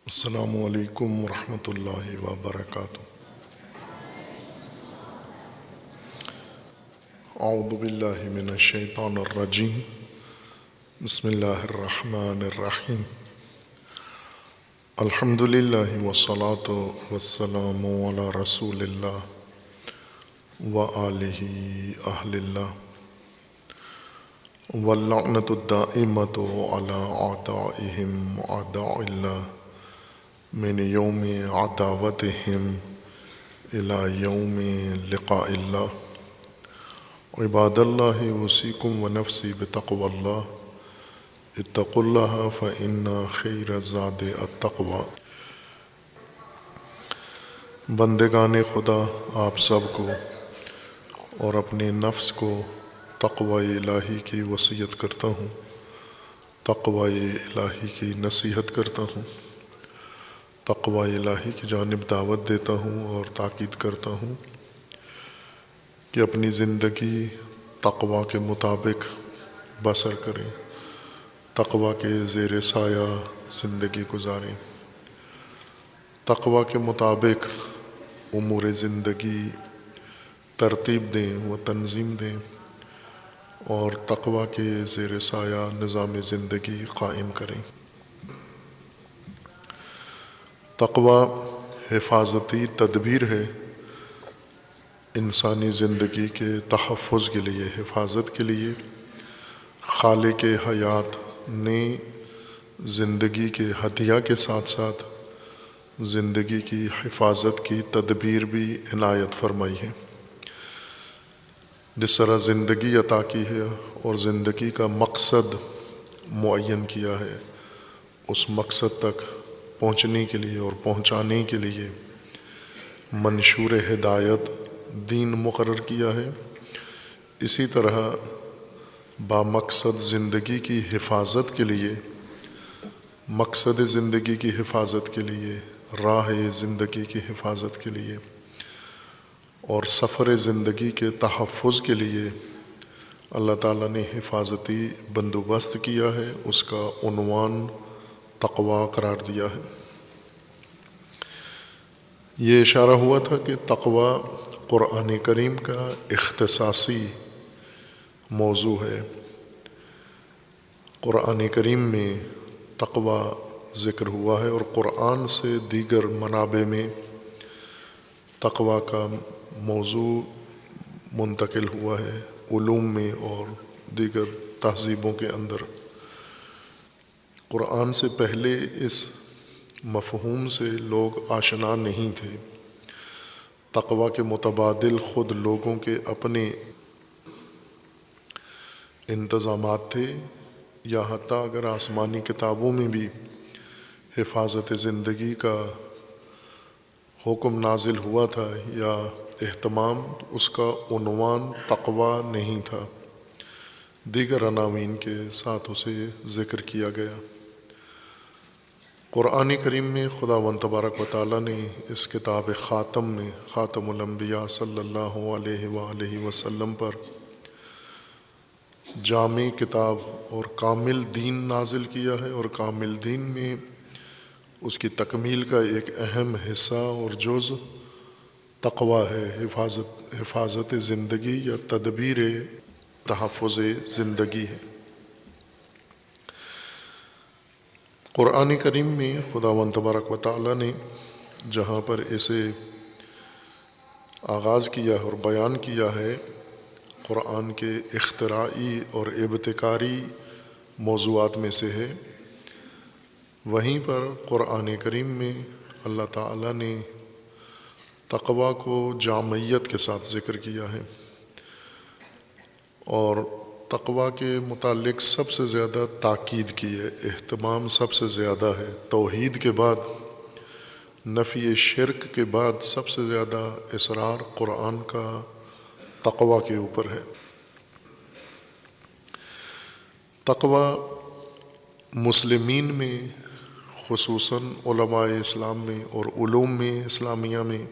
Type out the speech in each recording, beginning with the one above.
السلام علیکم ورحمۃ اللہ وبرکاتہ۔ اعوذ باللہ من الشیطان الرجیم، بسم اللہ الرحمن الرحیم۔ الحمد للہ والصلاة والسلام علی رسول اللہ وآلہ اہل اللہ، واللعنۃ الدائمۃ علی اعدائہم اعداء اللہ من یوم عداوتہم الی یوم لقاء اللہ۔ عباد اللہ اوصیکم ونفسی بتقوی اللہ، اتقوا اللہ فإن خیر الزاد التقوی۔ بندگان خدا، آپ سب کو اور اپنے نفس کو تقوی الہی کی وصیت کرتا ہوں، تقوی الہی کی نصیحت کرتا ہوں، تقوی الہی کی جانب دعوت دیتا ہوں اور تاکید کرتا ہوں کہ اپنی زندگی تقوی کے مطابق بسر کریں، تقوی کے زیر سایہ زندگی گزاریں، تقوی کے مطابق امور زندگی ترتیب دیں و تنظیم دیں اور تقوی کے زیر سایہ نظام زندگی قائم کریں۔ تقوی حفاظتی تدبیر ہے انسانی زندگی کے تحفظ کے لیے، حفاظت کے لیے۔ خالق حیات نے زندگی کے ہدیہ کے ساتھ ساتھ زندگی کی حفاظت کی تدبیر بھی عنایت فرمائی ہے۔ جس طرح زندگی عطا کی ہے اور زندگی کا مقصد معین کیا ہے، اس مقصد تک پہنچنے کے لیے اور پہنچانے کے لیے منشور ہدایت دین مقرر کیا ہے، اسی طرح بامقصد زندگی کی حفاظت کے لیے، مقصد زندگی کی حفاظت کے لیے، راہ زندگی کی حفاظت کے لیے اور سفر زندگی کے تحفظ کے لیے اللہ تعالیٰ نے حفاظتی بندوبست کیا ہے، اس کا عنوان تقوی قرار دیا ہے۔ یہ اشارہ ہوا تھا کہ تقوی قرآن کریم کا اختصاصی موضوع ہے۔ قرآن کریم میں تقوی ذکر ہوا ہے اور قرآن سے دیگر منابع میں تقوی کا موضوع منتقل ہوا ہے، علوم میں اور دیگر تہذیبوں کے اندر۔ قرآن سے پہلے اس مفہوم سے لوگ آشنا نہیں تھے۔ تقوی کے متبادل خود لوگوں کے اپنے انتظامات تھے، یا حتیٰ اگر آسمانی کتابوں میں بھی حفاظت زندگی کا حکم نازل ہوا تھا یا اہتمام، اس کا عنوان تقوی نہیں تھا، دیگر عناوین کے ساتھ اسے ذکر کیا گیا۔ قرآن کریم میں خداوند تبارک و تعالیٰ نے اس کتاب خاتم میں، خاتم الانبیاء صلی اللہ علیہ وآلہ وسلم پر جامع کتاب اور کامل دین نازل کیا ہے، اور کامل دین میں اس کی تکمیل کا ایک اہم حصہ اور جز تقوی ہے، حفاظت زندگی یا تدبیر تحفظ زندگی ہے۔ قرآن کریم میں خداوند تبارک و تعالیٰ نے جہاں پر اسے آغاز کیا اور بیان کیا ہے، قرآن کے اختراعی اور ابتکاری موضوعات میں سے ہے، وہیں پر قرآن کریم میں اللہ تعالیٰ نے تقوی کو جامعیت کے ساتھ ذکر کیا ہے، اور تقوی کے متعلق سب سے زیادہ تاکید کی ہے، اہتمام سب سے زیادہ ہے۔ توحید کے بعد، نفی شرک کے بعد سب سے زیادہ اصرار قرآن کا تقوی کے اوپر ہے۔ تقوی مسلمین میں، خصوصاً علماء اسلام میں اور علوم میں اسلامیہ میں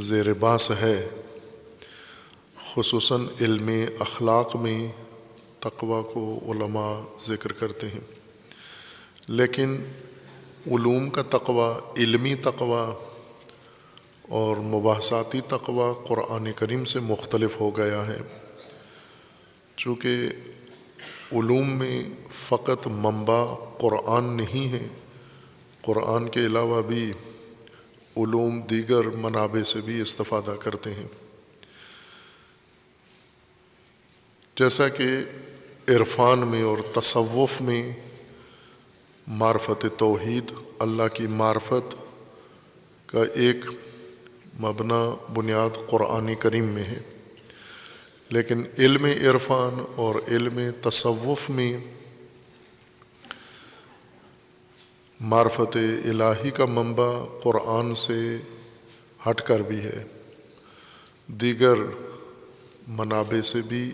زیر باس ہے۔ خصوصاً علم اخلاق میں تقوی کو علماء ذکر کرتے ہیں، لیکن علوم کا تقوی، علمی تقوی اور مباحثاتی تقوی قرآن کریم سے مختلف ہو گیا ہے، چونکہ علوم میں فقط منبع قرآن نہیں ہے، قرآن کے علاوہ بھی علوم دیگر منابع سے بھی استفادہ کرتے ہیں، جیسا کہ عرفان میں اور تصوف میں معرفت توحید، اللہ کی معرفت کا ایک مبنی بنیاد قرآن کریم میں ہے، لیکن علم عرفان اور علم تصوف میں معرفت الہی کا منبع قرآن سے ہٹ کر بھی ہے، دیگر منابع سے بھی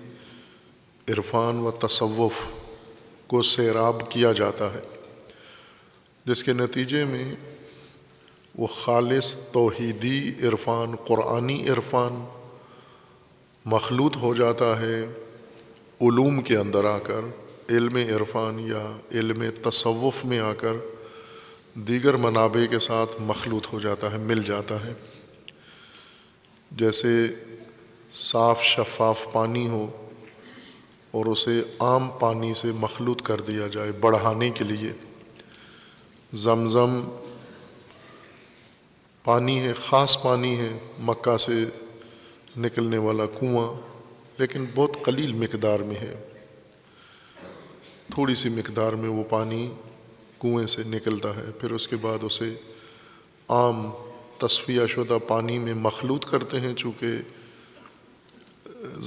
عرفان و تصوف کو سیراب کیا جاتا ہے، جس کے نتیجے میں وہ خالص توحیدی عرفان، قرآنی عرفان مخلوط ہو جاتا ہے علوم کے اندر آ کر، علم عرفان یا علم تصوف میں آ کر دیگر منابع کے ساتھ مخلوط ہو جاتا ہے، مل جاتا ہے، جیسے صاف شفاف پانی ہو اور اسے عام پانی سے مخلوط کر دیا جائے بڑھانے کے لیے۔ زمزم پانی ہے، خاص پانی ہے، مکہ سے نکلنے والا کنواں، لیکن بہت قلیل مقدار میں ہے، تھوڑی سی مقدار میں وہ پانی کنویں سے نکلتا ہے، پھر اس کے بعد اسے عام تصفیہ شدہ پانی میں مخلوط کرتے ہیں، چونکہ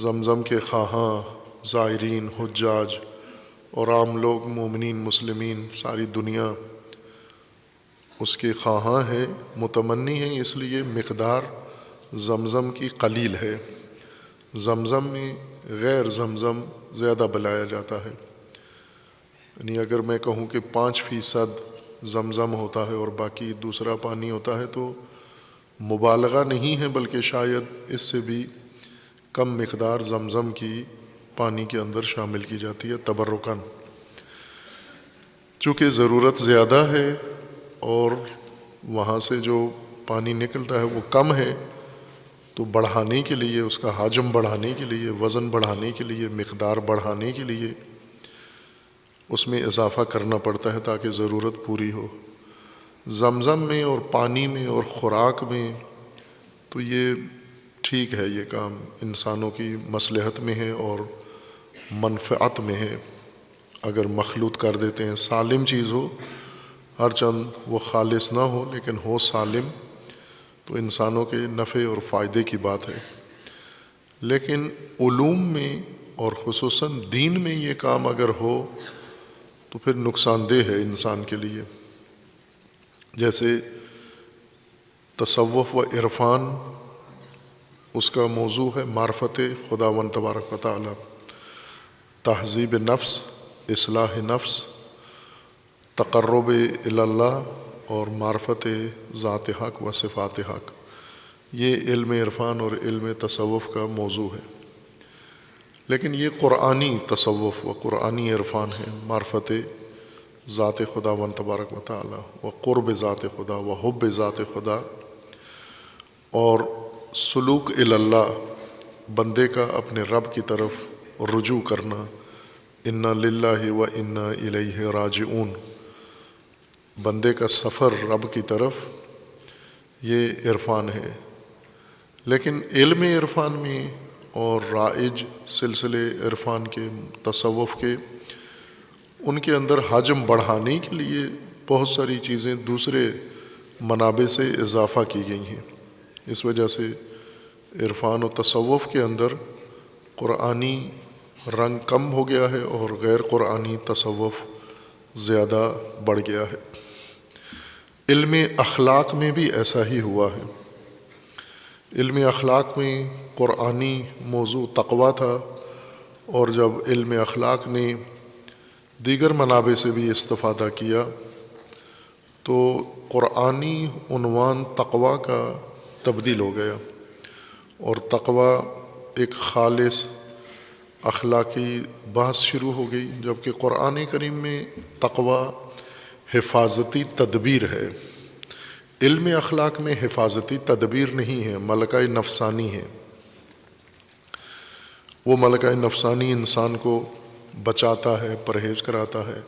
زمزم کے خواہاں زائرین، حجاج اور عام لوگ، مومنین، مسلمین، ساری دنیا اس کے خواہاں ہے، متمنی ہیں، اس لیے مقدار زمزم کی قلیل ہے۔ زمزم میں غیر زمزم زیادہ بلایا جاتا ہے، یعنی اگر میں کہوں کہ 5% زمزم ہوتا ہے اور باقی دوسرا پانی ہوتا ہے تو مبالغہ نہیں ہے، بلکہ شاید اس سے بھی کم مقدار زمزم کی پانی کے اندر شامل کی جاتی ہے تبرکاً، چونکہ ضرورت زیادہ ہے اور وہاں سے جو پانی نکلتا ہے وہ کم ہے، تو بڑھانے کے لیے، اس کا حجم بڑھانے کے لیے، وزن بڑھانے کے لیے، مقدار بڑھانے کے لیے اس میں اضافہ کرنا پڑتا ہے تاکہ ضرورت پوری ہو۔ زمزم میں اور پانی میں اور خوراک میں تو یہ ٹھیک ہے، یہ کام انسانوں کی مصلحت میں ہے اور منفعت میں ہے، اگر مخلوط کر دیتے ہیں، سالم چیز ہو، ہر چند وہ خالص نہ ہو لیکن ہو سالم، تو انسانوں کے نفع اور فائدے کی بات ہے۔ لیکن علوم میں اور خصوصاً دین میں یہ کام اگر ہو تو پھر نقصان دہ ہے انسان کے لیے، جیسے تصوف و عرفان، اس کا موضوع ہے معرفت خداوند تبارک و تعالی، تہذیب نفس، اصلاح نفس، تقرب الی اللہ اور معرفت ذات حق و صفات حق، یہ علم عرفان اور علم تصوف کا موضوع ہے۔ لیکن یہ قرآنی تصوف و قرآنی عرفان ہے، معرفت ذات خداوند تبارک و تعالی و قرب ذات خدا و حب ذات خدا، اور سلوک الی اللہ، بندے کا اپنے رب کی طرف رجوع کرنا، انا للہ و انا الیہ راجعون، بندے کا سفر رب کی طرف، یہ عرفان ہے۔ لیکن علم عرفان میں اور رائج سلسلے عرفان کے، تصوف کے، ان کے اندر حجم بڑھانے کے لیے بہت ساری چیزیں دوسرے منابع سے اضافہ کی گئی ہیں، اس وجہ سے عرفان و تصوف کے اندر قرآنی رنگ کم ہو گیا ہے اور غیر قرآنی تصوف زیادہ بڑھ گیا ہے۔ علم اخلاق میں بھی ایسا ہی ہوا ہے۔ علم اخلاق میں قرآنی موضوع تقویٰ تھا، اور جب علم اخلاق نے دیگر منابع سے بھی استفادہ کیا تو قرآنی عنوان تقویٰ کا تبدیل ہو گیا، اور تقویٰ ایک خالص اخلاقی بحث شروع ہو گئی، جبکہ قرآن کریم میں تقویٰ حفاظتی تدبیر ہے۔ علم اخلاق میں حفاظتی تدبیر نہیں ہے، ملکہ نفسانی ہے۔ وہ ملکہ نفسانی انسان کو بچاتا ہے، پرہیز کراتا ہے،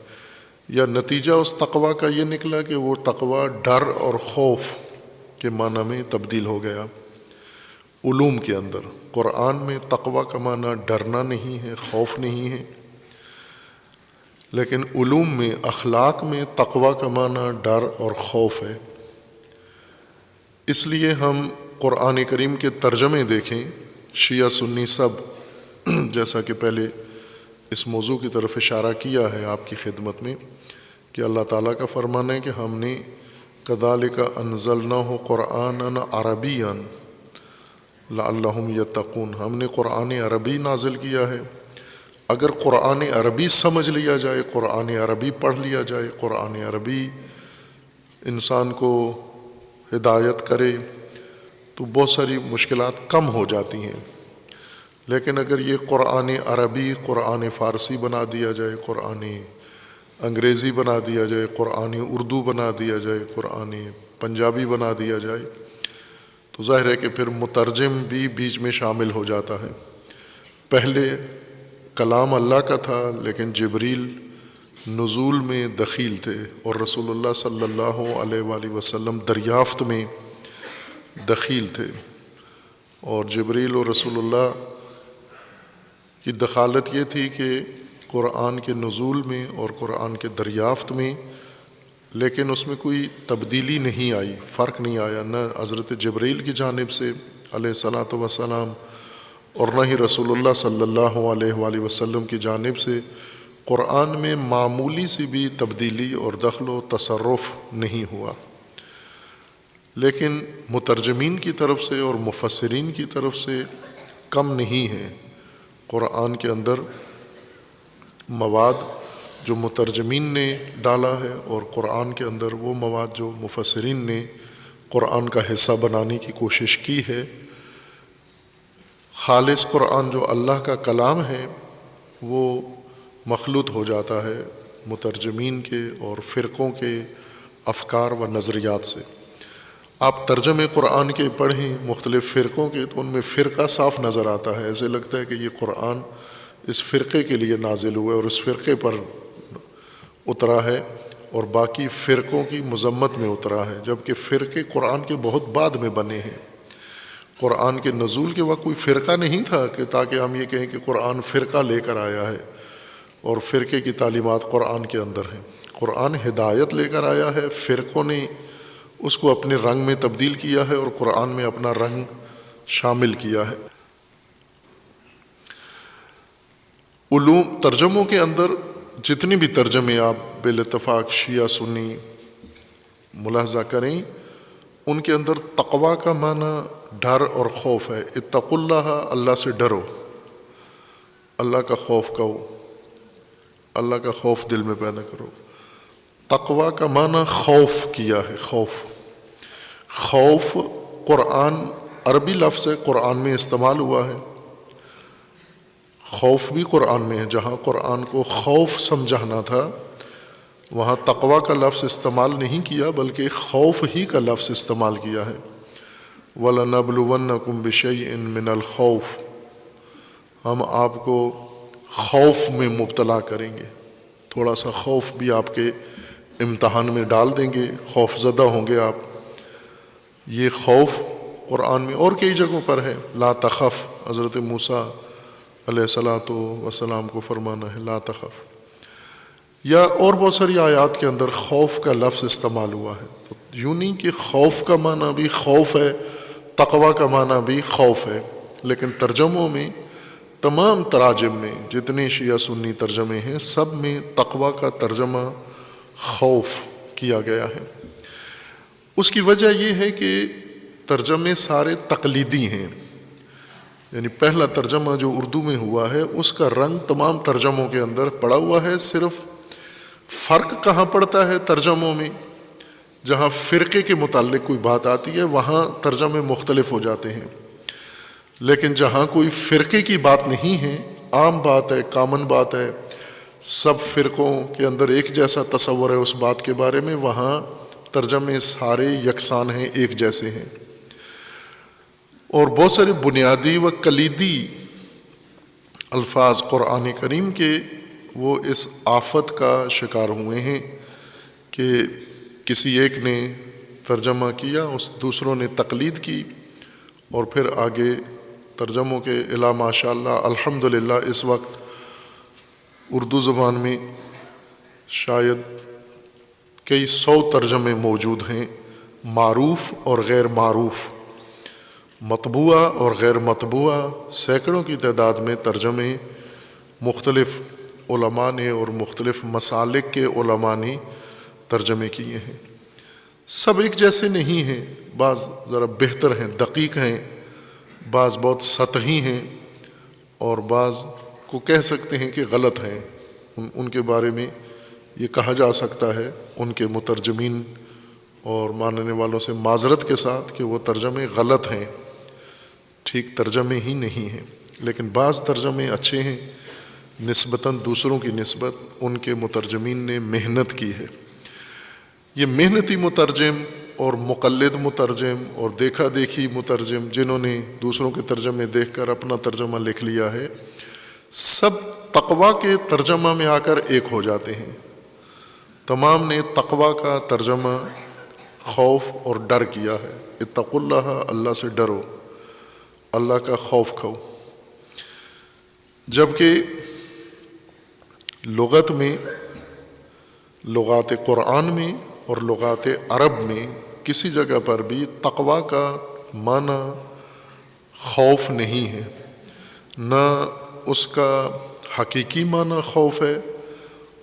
یا نتیجہ اس تقوی کا یہ نکلا کہ وہ تقوی ڈر اور خوف کے معنی میں تبدیل ہو گیا۔ علوم کے اندر قرآن میں تقوی کا معنی ڈرنا نہیں ہے، خوف نہیں ہے، لیکن علوم میں اخلاق میں تقوی کا معنی ڈر اور خوف ہے۔ اس لیے ہم قرآن کریم کے ترجمے دیکھیں، شیعہ سنی سب، جیسا کہ پہلے اس موضوع کی طرف اشارہ کیا ہے آپ کی خدمت میں، کہ اللہ تعالیٰ کا فرمان ہے کہ ہم نے کذالک انزلناہ قرآنا عربیا لعلہم یتقون، ہم نے قرآن عربی نازل کیا ہے۔ اگر قرآن عربی سمجھ لیا جائے، قرآن عربی پڑھ لیا جائے، قرآن عربی انسان کو ہدایت کرے تو بہت ساری مشکلات کم ہو جاتی ہیں۔ لیکن اگر یہ قرآن عربی قرآن فارسی بنا دیا جائے، قرآن انگریزی بنا دیا جائے، قرآن اردو بنا دیا جائے، قرآن پنجابی بنا دیا جائے، تو ظاہر ہے کہ پھر مترجم بھی بیچ میں شامل ہو جاتا ہے۔ پہلے کلام اللہ کا تھا، لیکن جبریل نزول میں دخیل تھے، اور رسول اللہ صلی اللہ علیہ وآلہ وسلم دریافت میں دخیل تھے، اور جبریل اور رسول اللہ کی دخالت یہ تھی کہ قرآن کے نزول میں اور قرآن کے دریافت میں، لیکن اس میں کوئی تبدیلی نہیں آئی، فرق نہیں آیا، نہ حضرت جبریل کی جانب سے علیہ الصلاۃ والسلام اور نہ ہی رسول اللہ صلی اللہ علیہ وآلہ وسلم کی جانب سے قرآن میں معمولی سی بھی تبدیلی اور دخل و تصرف نہیں ہوا۔ لیکن مترجمین کی طرف سے اور مفسرین کی طرف سے کم نہیں ہے۔ قرآن کے اندر مواد جو مترجمین نے ڈالا ہے، اور قرآن کے اندر وہ مواد جو مفسرین نے قرآن کا حصہ بنانے کی کوشش کی ہے۔ خالص قرآن جو اللہ کا کلام ہے وہ مخلوط ہو جاتا ہے مترجمین کے اور فرقوں کے افکار و نظریات سے۔ آپ ترجمے قرآن کے پڑھیں مختلف فرقوں کے، تو ان میں فرقہ صاف نظر آتا ہے، ایسے لگتا ہے کہ یہ قرآن اس فرقے کے لیے نازل ہوا ہے اور اس فرقے پر اترا ہے، اور باقی فرقوں کی مذمت میں اترا ہے، جبکہ فرقے قرآن کے بہت بعد میں بنے ہیں۔ قرآن کے نزول کے وقت کوئی فرقہ نہیں تھا کہ تاکہ ہم یہ کہیں کہ قرآن فرقہ لے کر آیا ہے اور فرقے کی تعلیمات قرآن کے اندر ہیں۔ قرآن ہدایت لے کر آیا ہے، فرقوں نے اس کو اپنے رنگ میں تبدیل کیا ہے اور قرآن میں اپنا رنگ شامل کیا ہے۔ علوم ترجموں کے اندر جتنی بھی ترجمے آپ بالاتفاق شیعہ سنی ملاحظہ کریں، ان کے اندر تقوی کا معنی ڈر اور خوف ہے۔ اتقوا اللہ، اللہ سے ڈرو، اللہ کا خوف کرو، اللہ کا خوف دل میں پیدا کرو۔ تقوی کا معنی خوف کیا ہے، خوف۔ خوف قرآن عربی لفظ ہے، قرآن میں استعمال ہوا ہے۔ خوف بھی قرآن میں ہے، جہاں قرآن کو خوف سمجھانا تھا وہاں تقوی کا لفظ استعمال نہیں کیا، بلکہ خوف ہی کا لفظ استعمال کیا ہے۔ وَلَنَبْلُوَنَّكُمْ بِشَيْءٍ مِّنَ الْخَوْفِ، ہم آپ کو خوف میں مبتلا کریں گے، تھوڑا سا خوف بھی آپ کے امتحان میں ڈال دیں گے، خوف زدہ ہوں گے آپ۔ یہ خوف قرآن میں اور کئی جگہوں پر ہے۔ لا تخف، حضرت موسیٰ علیہ الصلاۃ والسلام کو فرمانا ہے لا تخف، یا اور بہت ساری آیات کے اندر خوف کا لفظ استعمال ہوا ہے۔ تو یوں نہیں کہ خوف کا معنی بھی خوف ہے، تقوی کا معنی بھی خوف ہے، لیکن ترجموں میں تمام تراجم میں جتنے شیعہ سنی ترجمے ہیں سب میں تقوی کا ترجمہ خوف کیا گیا ہے۔ اس کی وجہ یہ ہے کہ ترجمے سارے تقلیدی ہیں، یعنی پہلا ترجمہ جو اردو میں ہوا ہے اس کا رنگ تمام ترجموں کے اندر پڑا ہوا ہے۔ صرف فرق کہاں پڑتا ہے ترجموں میں؟ جہاں فرقے کے متعلق کوئی بات آتی ہے وہاں ترجمے مختلف ہو جاتے ہیں، لیکن جہاں کوئی فرقے کی بات نہیں ہے، عام بات ہے، کامن بات ہے، سب فرقوں کے اندر ایک جیسا تصور ہے اس بات کے بارے میں، وہاں ترجمے سارے یکساں ہیں، ایک جیسے ہیں۔ اور بہت سارے بنیادی و کلیدی الفاظ قرآن کریم کے وہ اس آفت کا شکار ہوئے ہیں کہ کسی ایک نے ترجمہ کیا، اس دوسروں نے تقلید کی، اور پھر آگے ترجموں کے الا ماشاء اللہ الحمدللہ اس وقت اردو زبان میں شاید کئی 100 ترجمے موجود ہیں، معروف اور غیر معروف، مطبوعہ اور غیر مطبوعہ، سینکڑوں کی تعداد میں ترجمے مختلف علماء نے اور مختلف مسالک کے علماء نے ترجمے کیے ہیں۔ سب ایک جیسے نہیں ہیں، بعض ذرا بہتر ہیں، دقیق ہیں، بعض بہت سطحی ہیں، اور بعض کو کہہ سکتے ہیں کہ غلط ہیں۔ ان کے بارے میں یہ کہا جا سکتا ہے ان کے مترجمین اور ماننے والوں سے معذرت کے ساتھ کہ وہ ترجمے غلط ہیں، ٹھیک ترجمے ہی نہیں ہیں، لیکن بعض ترجمے اچھے ہیں نسبتاً دوسروں کی نسبت، ان کے مترجمین نے محنت کی ہے۔ یہ محنتی مترجم اور مقلد مترجم اور دیکھا دیکھی مترجم جنہوں نے دوسروں کے ترجمے دیکھ کر اپنا ترجمہ لکھ لیا ہے، سب تقویٰ کے ترجمہ میں آ کر ایک ہو جاتے ہیں۔ تمام نے تقویٰ کا ترجمہ خوف اور ڈر کیا ہے، اتقوا اللہ، اللہ سے ڈرو، اللہ کا خوف کھو۔ جبکہ لغت میں، لغات قرآن میں اور لغات عرب میں کسی جگہ پر بھی تقویٰ کا معنی خوف نہیں ہے، نہ اس کا حقیقی معنی خوف ہے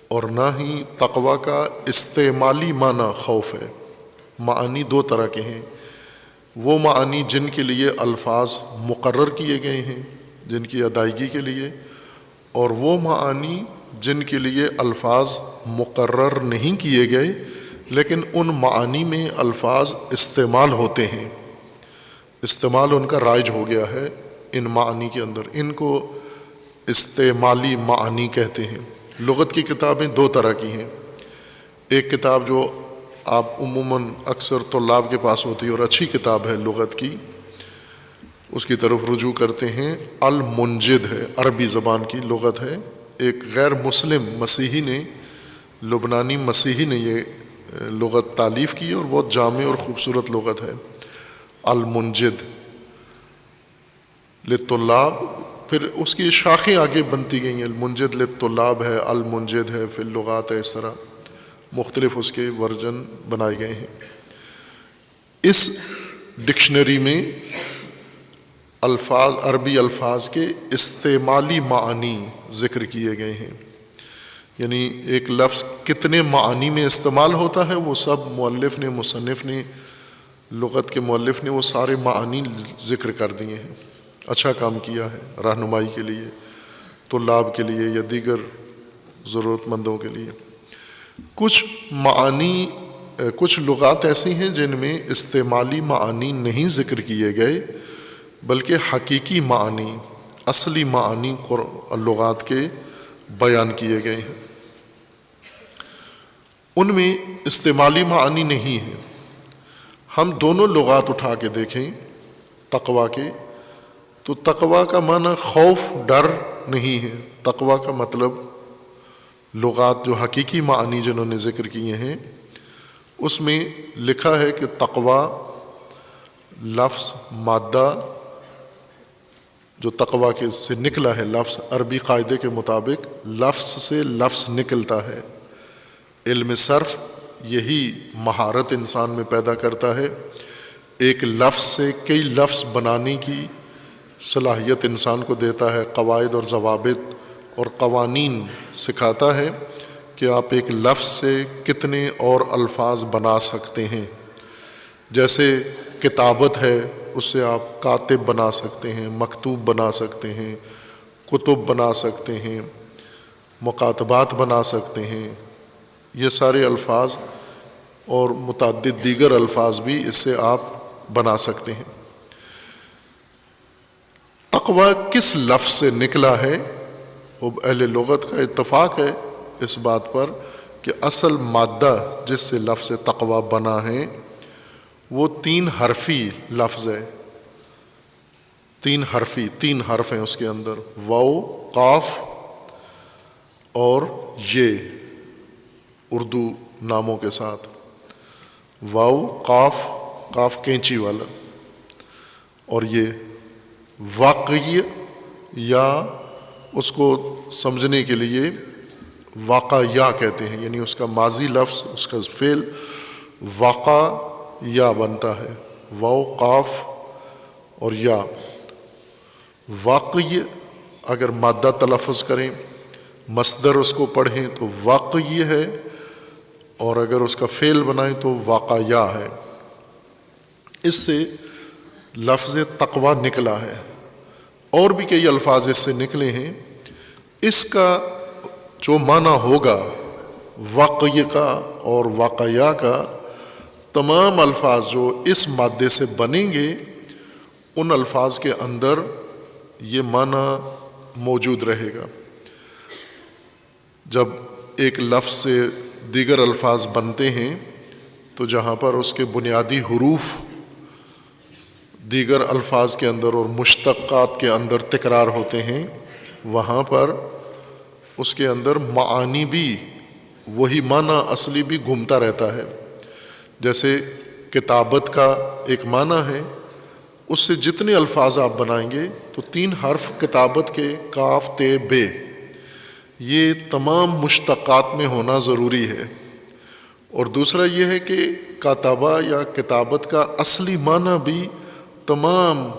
اور نہ ہی تقویٰ کا استعمالی معنی خوف ہے۔ معانی دو طرح کے ہیں، وہ معانی جن کے لیے الفاظ مقرر کیے گئے ہیں جن کی ادائیگی کے لیے، اور وہ معانی جن کے لیے الفاظ مقرر نہیں کیے گئے لیکن ان معانی میں الفاظ استعمال ہوتے ہیں، استعمال ان کا رائج ہو گیا ہے ان معانی کے اندر، ان کو استعمالی معانی کہتے ہیں۔ لغت کی کتابیں دو طرح کی ہیں، ایک کتاب جو آپ عموماً اکثر طلاب کے پاس ہوتی ہے اور اچھی کتاب ہے لغت کی، اس کی طرف رجوع کرتے ہیں، المنجد ہے، عربی زبان کی لغت ہے، ایک غیر مسلم مسیحی نے، لبنانی مسیحی نے یہ لغت تالیف کی اور بہت جامع اور خوبصورت لغت ہے، المنجد للطلاب۔ پھر اس کی شاخیں آگے بنتی گئی ہیں، المنجد للطلاب ہے، المنجد ہے، فی اللغات ہے، اس طرح مختلف اس کے ورژن بنائے گئے ہیں۔ اس ڈکشنری میں الفاظ، عربی الفاظ کے استعمالی معانی ذکر کیے گئے ہیں، یعنی ایک لفظ کتنے معانی میں استعمال ہوتا ہے وہ سب مؤلف نے، مصنف نے، لغت کے مؤلف نے وہ سارے معانی ذکر کر دیے ہیں۔ اچھا کام کیا ہے رہنمائی کے لیے، طلاب کے لیے یا دیگر ضرورت مندوں کے لیے۔ کچھ معانی، کچھ لغات ایسی ہیں جن میں استعمالی معانی نہیں ذکر کیے گئے بلکہ حقیقی معنی، اصلی معنی لغات کے بیان کیے گئے ہیں، ان میں استعمالی معنی نہیں ہے۔ ہم دونوں لغات اٹھا کے دیکھیں تقویٰ کے، تو تقویٰ کا معنی خوف، ڈر نہیں ہے، تقویٰ کا مطلب لغات جو حقیقی معنی جنہوں نے ذکر کیے ہیں اس میں لکھا ہے کہ تقویٰ لفظ، مادہ جو تقویٰ کے سے نکلا ہے، لفظ عربی قاعدے کے مطابق لفظ سے لفظ نکلتا ہے۔ علم صرف یہی مہارت انسان میں پیدا کرتا ہے، ایک لفظ سے کئی لفظ بنانے کی صلاحیت انسان کو دیتا ہے، قواعد اور ضوابط اور قوانین سکھاتا ہے کہ آپ ایک لفظ سے کتنے اور الفاظ بنا سکتے ہیں۔ جیسے کتابت ہے، اس سے آپ کاتب بنا سکتے ہیں، مکتوب بنا سکتے ہیں، کتب بنا سکتے ہیں، مکاتبات بنا سکتے ہیں، یہ سارے الفاظ اور متعدد دیگر الفاظ بھی اس سے آپ بنا سکتے ہیں۔ تقویٰ کس لفظ سے نکلا ہے وہ اہل لغت کا اتفاق ہے اس بات پر کہ اصل مادہ جس سے لفظ تقوی بنا ہے وہ 3 حرفی لفظ ہے. 3 حرف ہیں اس کے اندر، واو، قاف اور یہ اردو ناموں کے ساتھ. واو، قاف کینچی والا، اور یہ واقعی، یا اس کو سمجھنے کے لیے واقعہ کہتے ہیں، یعنی اس کا ماضی لفظ، اس کا فعل واقع یا بنتا ہے. واو، قاف اور یا. واقعی اگر مادہ تلفظ کریں، مصدر اس کو پڑھیں تو واقعی ہے، اور اگر اس کا فعل بنائیں تو واقعہ ہے. اس سے لفظ تقوی نکلا ہے. اور بھی کئی الفاظ اس سے نکلے ہیں. اس کا جو معنی ہوگا واقعی کا اور واقعہ کا، تمام الفاظ جو اس مادے سے بنیں گے ان الفاظ کے اندر یہ معنی موجود رہے گا. جب ایک لفظ سے دیگر الفاظ بنتے ہیں تو جہاں پر اس کے بنیادی حروف دیگر الفاظ کے اندر اور مشتقات کے اندر تکرار ہوتے ہیں، وہاں پر اس کے اندر معانی بھی، وہی معنی اصلی بھی گھومتا رہتا ہے. جیسے کتابت کا ایک معنی ہے، اس سے جتنے الفاظ آپ بنائیں گے تو 3 حرف کتابت کے، کاف، تے، بے، یہ تمام مشتقات میں ہونا ضروری ہے. اور دوسرا یہ ہے کہ کاتبہ یا کتابت کا اصلی معنی بھی تمام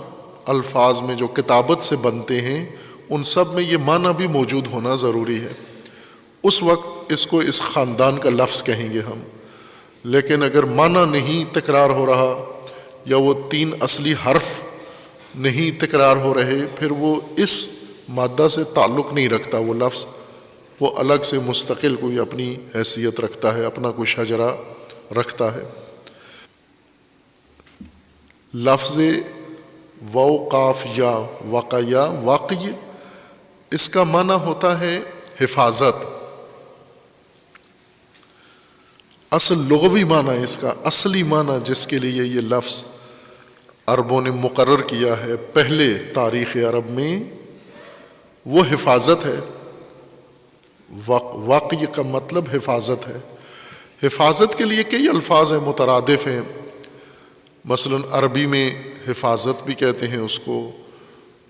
الفاظ میں جو کتابت سے بنتے ہیں ان سب میں یہ معنی بھی موجود ہونا ضروری ہے. اس وقت اس کو اس خاندان کا لفظ کہیں گے ہم. لیکن اگر معنی نہیں تکرار ہو رہا یا وہ 3 اصلی حرف نہیں تکرار ہو رہے، پھر وہ اس مادہ سے تعلق نہیں رکھتا. وہ لفظ وہ الگ سے مستقل کوئی اپنی حیثیت رکھتا ہے، اپنا کوئی شجرہ رکھتا ہے. لفظ واو، قاف، یا، واقعہ، واقعی، اس کا معنی ہوتا ہے حفاظت. اصل لغوی معنی، اس کا اصلی معنی جس کے لیے یہ لفظ عربوں نے مقرر کیا ہے پہلے تاریخ عرب میں، وہ حفاظت ہے. واقعی کا مطلب حفاظت ہے. حفاظت کے لیے کئی الفاظ ہیں، مترادف ہیں. مثلا عربی میں حفاظت بھی کہتے ہیں اس کو،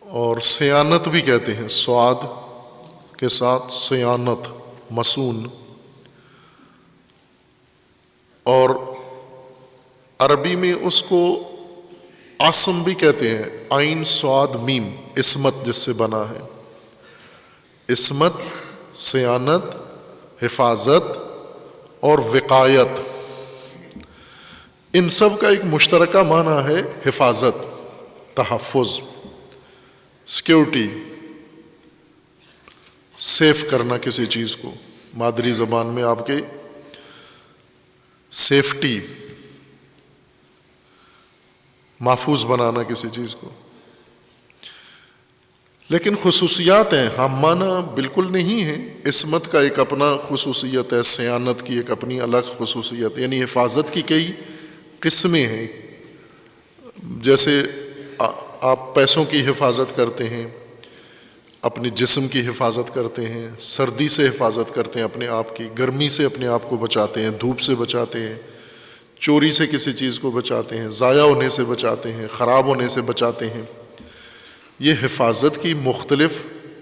اور سیانت بھی کہتے ہیں، سواد کے ساتھ سیانت، مسون. اور عربی میں اس کو عاصم بھی کہتے ہیں، عین، صاد، میم، عصمت جس سے بنا ہے. عصمت، سیانت، حفاظت اور وقایت، ان سب کا ایک مشترکہ معنی ہے حفاظت، تحفظ، سیکیورٹی، سیف کرنا کسی چیز کو. مادری زبان میں آپ کے سیفٹی، محفوظ بنانا کسی چیز کو. لیکن خصوصیات ہیں، ہم معنی بالکل نہیں ہے. عصمت کا ایک اپنا خصوصیت ہے، سیانت کی ایک اپنی الگ خصوصیت، یعنی حفاظت کی کئی قسمیں ہیں. جیسے آپ پیسوں کی حفاظت کرتے ہیں، اپنے جسم کی حفاظت کرتے ہیں، سردی سے حفاظت کرتے ہیں اپنے آپ کی، گرمی سے اپنے آپ کو بچاتے ہیں، دھوپ سے بچاتے ہیں، چوری سے کسی چیز کو بچاتے ہیں، ضائع ہونے سے بچاتے ہیں، خراب ہونے سے بچاتے ہیں. یہ حفاظت کی مختلف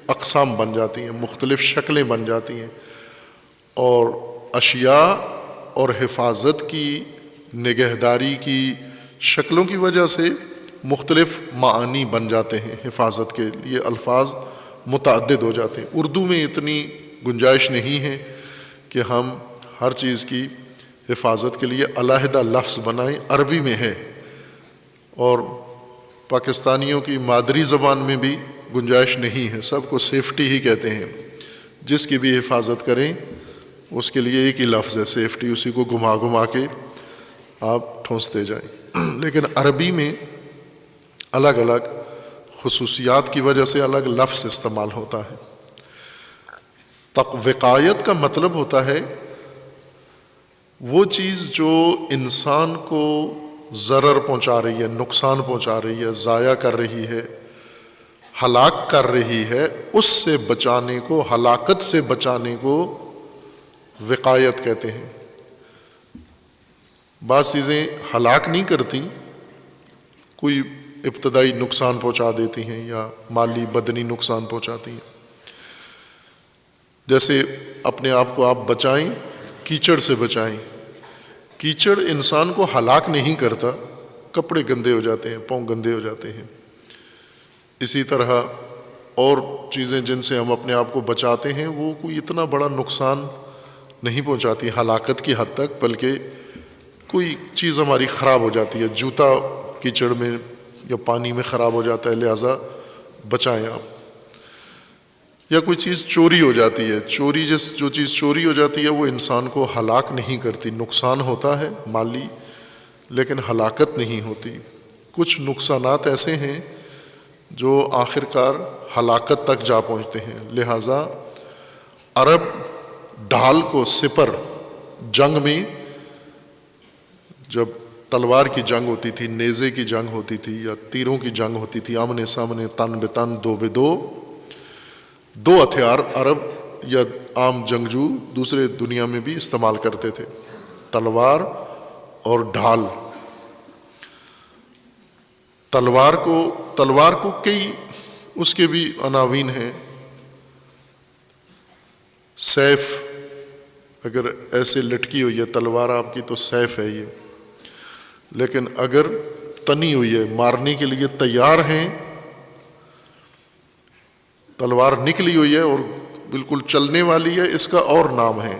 اقسام بن جاتی ہیں، مختلف شکلیں بن جاتی ہیں. اور اشیاء اور حفاظت کی، نگہداری کی شکلوں کی وجہ سے مختلف معانی بن جاتے ہیں. حفاظت کے لیے الفاظ متعدد ہو جاتے ہیں. اردو میں اتنی گنجائش نہیں ہے کہ ہم ہر چیز کی حفاظت کے لیے علیحدہ لفظ بنائیں. عربی میں ہے، اور پاکستانیوں کی مادری زبان میں بھی گنجائش نہیں ہے. سب کو سیفٹی ہی کہتے ہیں. جس کی بھی حفاظت کریں اس کے لیے ایک ہی لفظ ہے سیفٹی، اسی کو گھما گھما کے آپ ٹھونستے جائیں. لیکن عربی میں الگ الگ خصوصیات کی وجہ سے الگ لفظ استعمال ہوتا ہے. وقایت کا مطلب ہوتا ہے وہ چیز جو انسان کو ضرر پہنچا رہی ہے، نقصان پہنچا رہی ہے، ضائع کر رہی ہے، ہلاک کر رہی ہے، اس سے بچانے کو، ہلاکت سے بچانے کو وقایت کہتے ہیں۔ بعض چیزیں ہلاک نہیں کرتی، کوئی ابتدائی نقصان پہنچا دیتی ہیں یا مالی بدنی نقصان پہنچاتی ہیں۔ جیسے اپنے آپ کو آپ بچائیں، کیچڑ سے بچائیں۔ کیچڑ انسان کو ہلاک نہیں کرتا، کپڑے گندے ہو جاتے ہیں، پاؤں گندے ہو جاتے ہیں۔ اسی طرح اور چیزیں جن سے ہم اپنے آپ کو بچاتے ہیں وہ کوئی اتنا بڑا نقصان نہیں پہنچاتی ہلاکت کی حد تک، بلکہ کوئی چیز ہماری خراب ہو جاتی ہے، جوتا کیچڑ میں یا پانی میں خراب ہو جاتا ہے، لہٰذا بچائیں آپ۔ یا کوئی چیز چوری ہو جاتی ہے، جو چیز چوری ہو جاتی ہے وہ انسان کو ہلاک نہیں کرتی، نقصان ہوتا ہے مالی، لیکن ہلاکت نہیں ہوتی۔ کچھ نقصانات ایسے ہیں جو آخر کار ہلاکت تک جا پہنچتے ہیں، لہٰذا عرب ڈھال کو، سپر، جنگ میں جب تلوار کی جنگ ہوتی تھی، نیزے کی جنگ ہوتی تھی یا تیروں کی جنگ ہوتی تھی، آمنے سامنے، تن بے تن، دو بے دو، دو ہتھیار عرب یا عام جنگجو دوسرے دنیا میں بھی استعمال کرتے تھے، تلوار اور ڈھال۔ تلوار کو کئی اس کے بھی عناوین ہیں۔ سیف، اگر ایسے لٹکی ہوئی ہے تلوار آپ کی تو سیف ہے یہ، لیکن اگر تنی ہوئی ہے، مارنے کے لیے تیار ہیں، تلوار نکلی ہوئی ہے اور بالکل چلنے والی ہے، اس کا اور نام ہے۔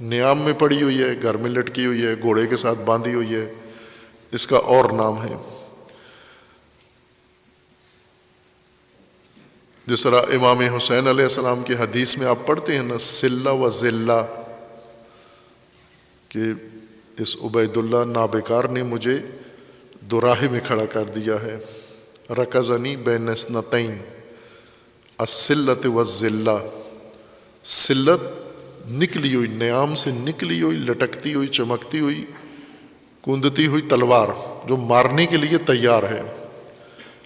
نیام میں پڑی ہوئی ہے، گھر میں لٹکی ہوئی ہے، گھوڑے کے ساتھ باندھی ہوئی ہے، اس کا اور نام ہے۔ جس طرح امام حسین علیہ السلام کی حدیث میں آپ پڑھتے ہیں نا، سلہ و ذلہ، کہ اس عبید اللہ نابکار نے مجھے دوراہے میں کھڑا کر دیا ہے۔ رکزنی بین اثنتین السلۃ والذلہ، سلت نکلی ہوئی، نیام سے نکلی ہوئی، لٹکتی ہوئی، چمکتی ہوئی، کوندتی ہوئی تلوار جو مارنے کے لیے تیار ہے،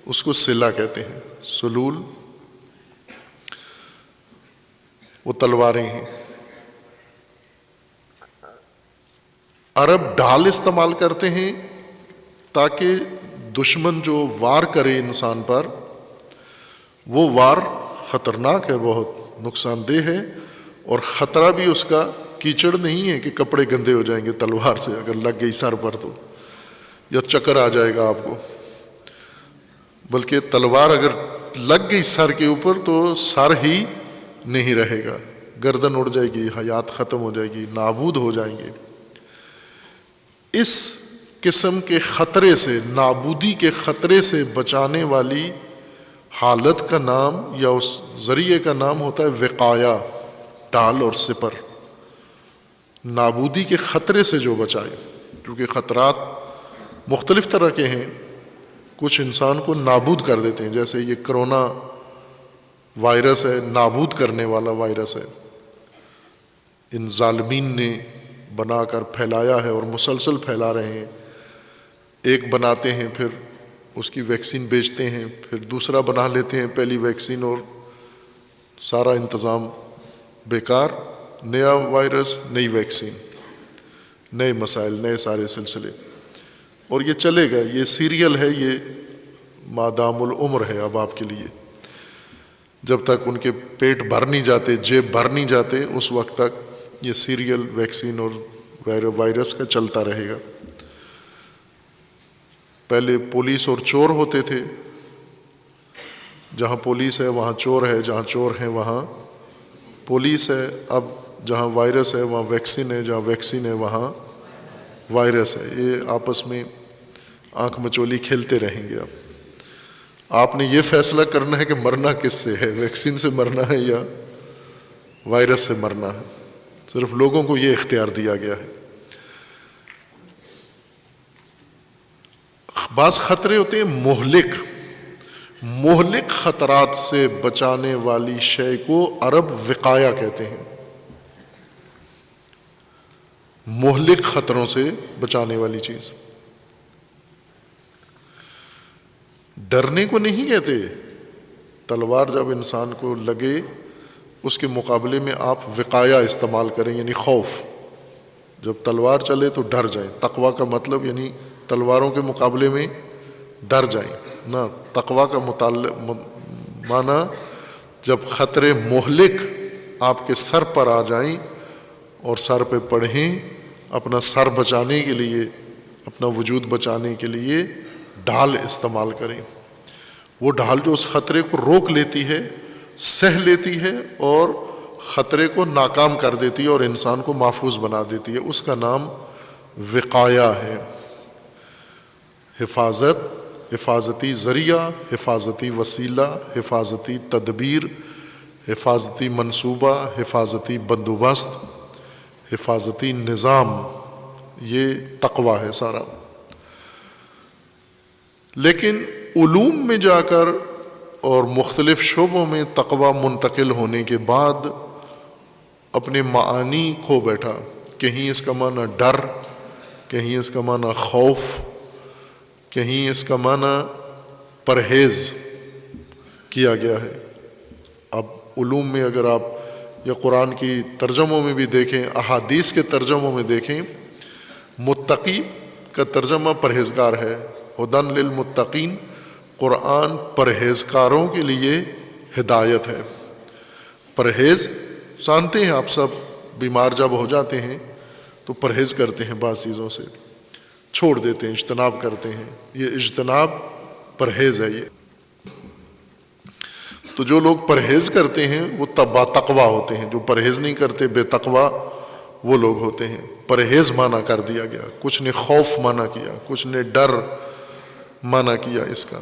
اس کو سلہ کہتے ہیں۔ سلول وہ تلواریں ہیں۔ عرب ڈھال استعمال کرتے ہیں تاکہ دشمن جو وار کرے انسان پر، وہ وار خطرناک ہے، بہت نقصان دہ ہے، اور خطرہ بھی اس کا کیچڑ نہیں ہے کہ کپڑے گندے ہو جائیں گے تلوار سے اگر لگ گئی سر پر تو، یا چکر آ جائے گا آپ کو، بلکہ تلوار اگر لگ گئی سر کے اوپر تو سر ہی نہیں رہے گا، گردن اڑ جائے گی، حیات ختم ہو جائے گی، نابود ہو جائیں گے۔ اس قسم کے خطرے سے، نابودی کے خطرے سے بچانے والی حالت کا نام یا اس ذریعے کا نام ہوتا ہے وقایا، ڈھال اور سپر۔ نابودی کے خطرے سے جو بچائے، کیونکہ خطرات مختلف طرح کے ہیں، کچھ انسان کو نابود کر دیتے ہیں، جیسے یہ کرونا وائرس ہے، نابود کرنے والا وائرس ہے، ان ظالمین نے بنا کر پھیلایا ہے اور مسلسل پھیلا رہے ہیں۔ ایک بناتے ہیں، پھر اس کی ویکسین بیچتے ہیں، پھر دوسرا بنا لیتے ہیں پہلی ویکسین، اور سارا انتظام بیکار، نیا وائرس، نئی ویکسین، نئے مسائل، نئے سارے سلسلے، اور یہ چلے گا، یہ سیریل ہے، یہ مادام العمر ہے اب آپ کے لیے، جب تک ان کے پیٹ بھر نہیں جاتے، جیب بھر نہیں جاتے، اس وقت تک یہ سیریل ویکسین اور وائرس کا چلتا رہے گا۔ پہلے پولیس اور چور ہوتے تھے، جہاں پولیس ہے وہاں چور ہے، جہاں چور ہے وہاں پولیس ہے۔ اب جہاں وائرس ہے وہاں ویکسین ہے، جہاں ویکسین ہے وہاں وائرس ہے۔ یہ آپس میں آنکھ مچولی کھیلتے رہیں گے۔ اب آپ نے یہ فیصلہ کرنا ہے کہ مرنا کس سے ہے، ویکسین سے مرنا ہے یا وائرس سے مرنا ہے۔ صرف لوگوں کو یہ اختیار دیا گیا ہے۔ بعض خطرے ہوتے ہیں مہلک، مہلک خطرات سے بچانے والی شے کو عرب وقایا کہتے ہیں. مہلک خطروں سے بچانے والی چیز. ڈرنے کو نہیں کہتے. تلوار جب انسان کو لگے اس کے مقابلے میں آپ وقایا استعمال کریں، یعنی خوف. جب تلوار چلے تو ڈر جائیں. تقوی کا مطلب یعنی تلواروں کے مقابلے میں ڈر جائیں نہ. تقوی کا معنی جب خطرے مہلک آپ کے سر پر آ جائیں اور سر پہ پڑھیں، اپنا سر بچانے کے لیے، اپنا وجود بچانے کے لیے ڈھال استعمال کریں. وہ ڈھال جو اس خطرے کو روک لیتی ہے، سہ لیتی ہے اور خطرے کو ناکام کر دیتی ہے اور انسان کو محفوظ بنا دیتی ہے، اس کا نام وقایا ہے. حفاظت، حفاظتی ذریعہ، حفاظتی وسیلہ، حفاظتی تدبیر، حفاظتی منصوبہ، حفاظتی بندوبست، حفاظتی نظام، یہ تقوی ہے سارا. لیکن علوم میں جا کر اور مختلف شعبوں میں تقوی منتقل ہونے کے بعد اپنے معانی کھو بیٹھا. کہیں اس کا معنی ڈر، کہیں اس کا معنی خوف، کہیں اس کا معنی پرہیز کیا گیا ہے. اب علوم میں اگر آپ یا قرآن کی ترجموں میں بھی دیکھیں، احادیث کے ترجموں میں دیکھیں، متقی کا ترجمہ پرہیزگار ہے. ہدن للمتقین، قرآن پرہیزکاروں کے لیے ہدایت ہے. پرہیز جانتے ہیں آپ سب، بیمار جب ہو جاتے ہیں تو پرہیز کرتے ہیں، بعض چیزوں سے چھوڑ دیتے ہیں، اجتناب کرتے ہیں. یہ اجتناب پرہیز ہے. یہ تو جو لوگ پرہیز کرتے ہیں وہ با تقوی ہوتے ہیں. جو پرہیز نہیں کرتے، بے تقوی وہ لوگ ہوتے ہیں. پرہیز معنی کر دیا گیا، کچھ نے خوف معنی کیا، کچھ نے ڈر معنی کیا. اس کا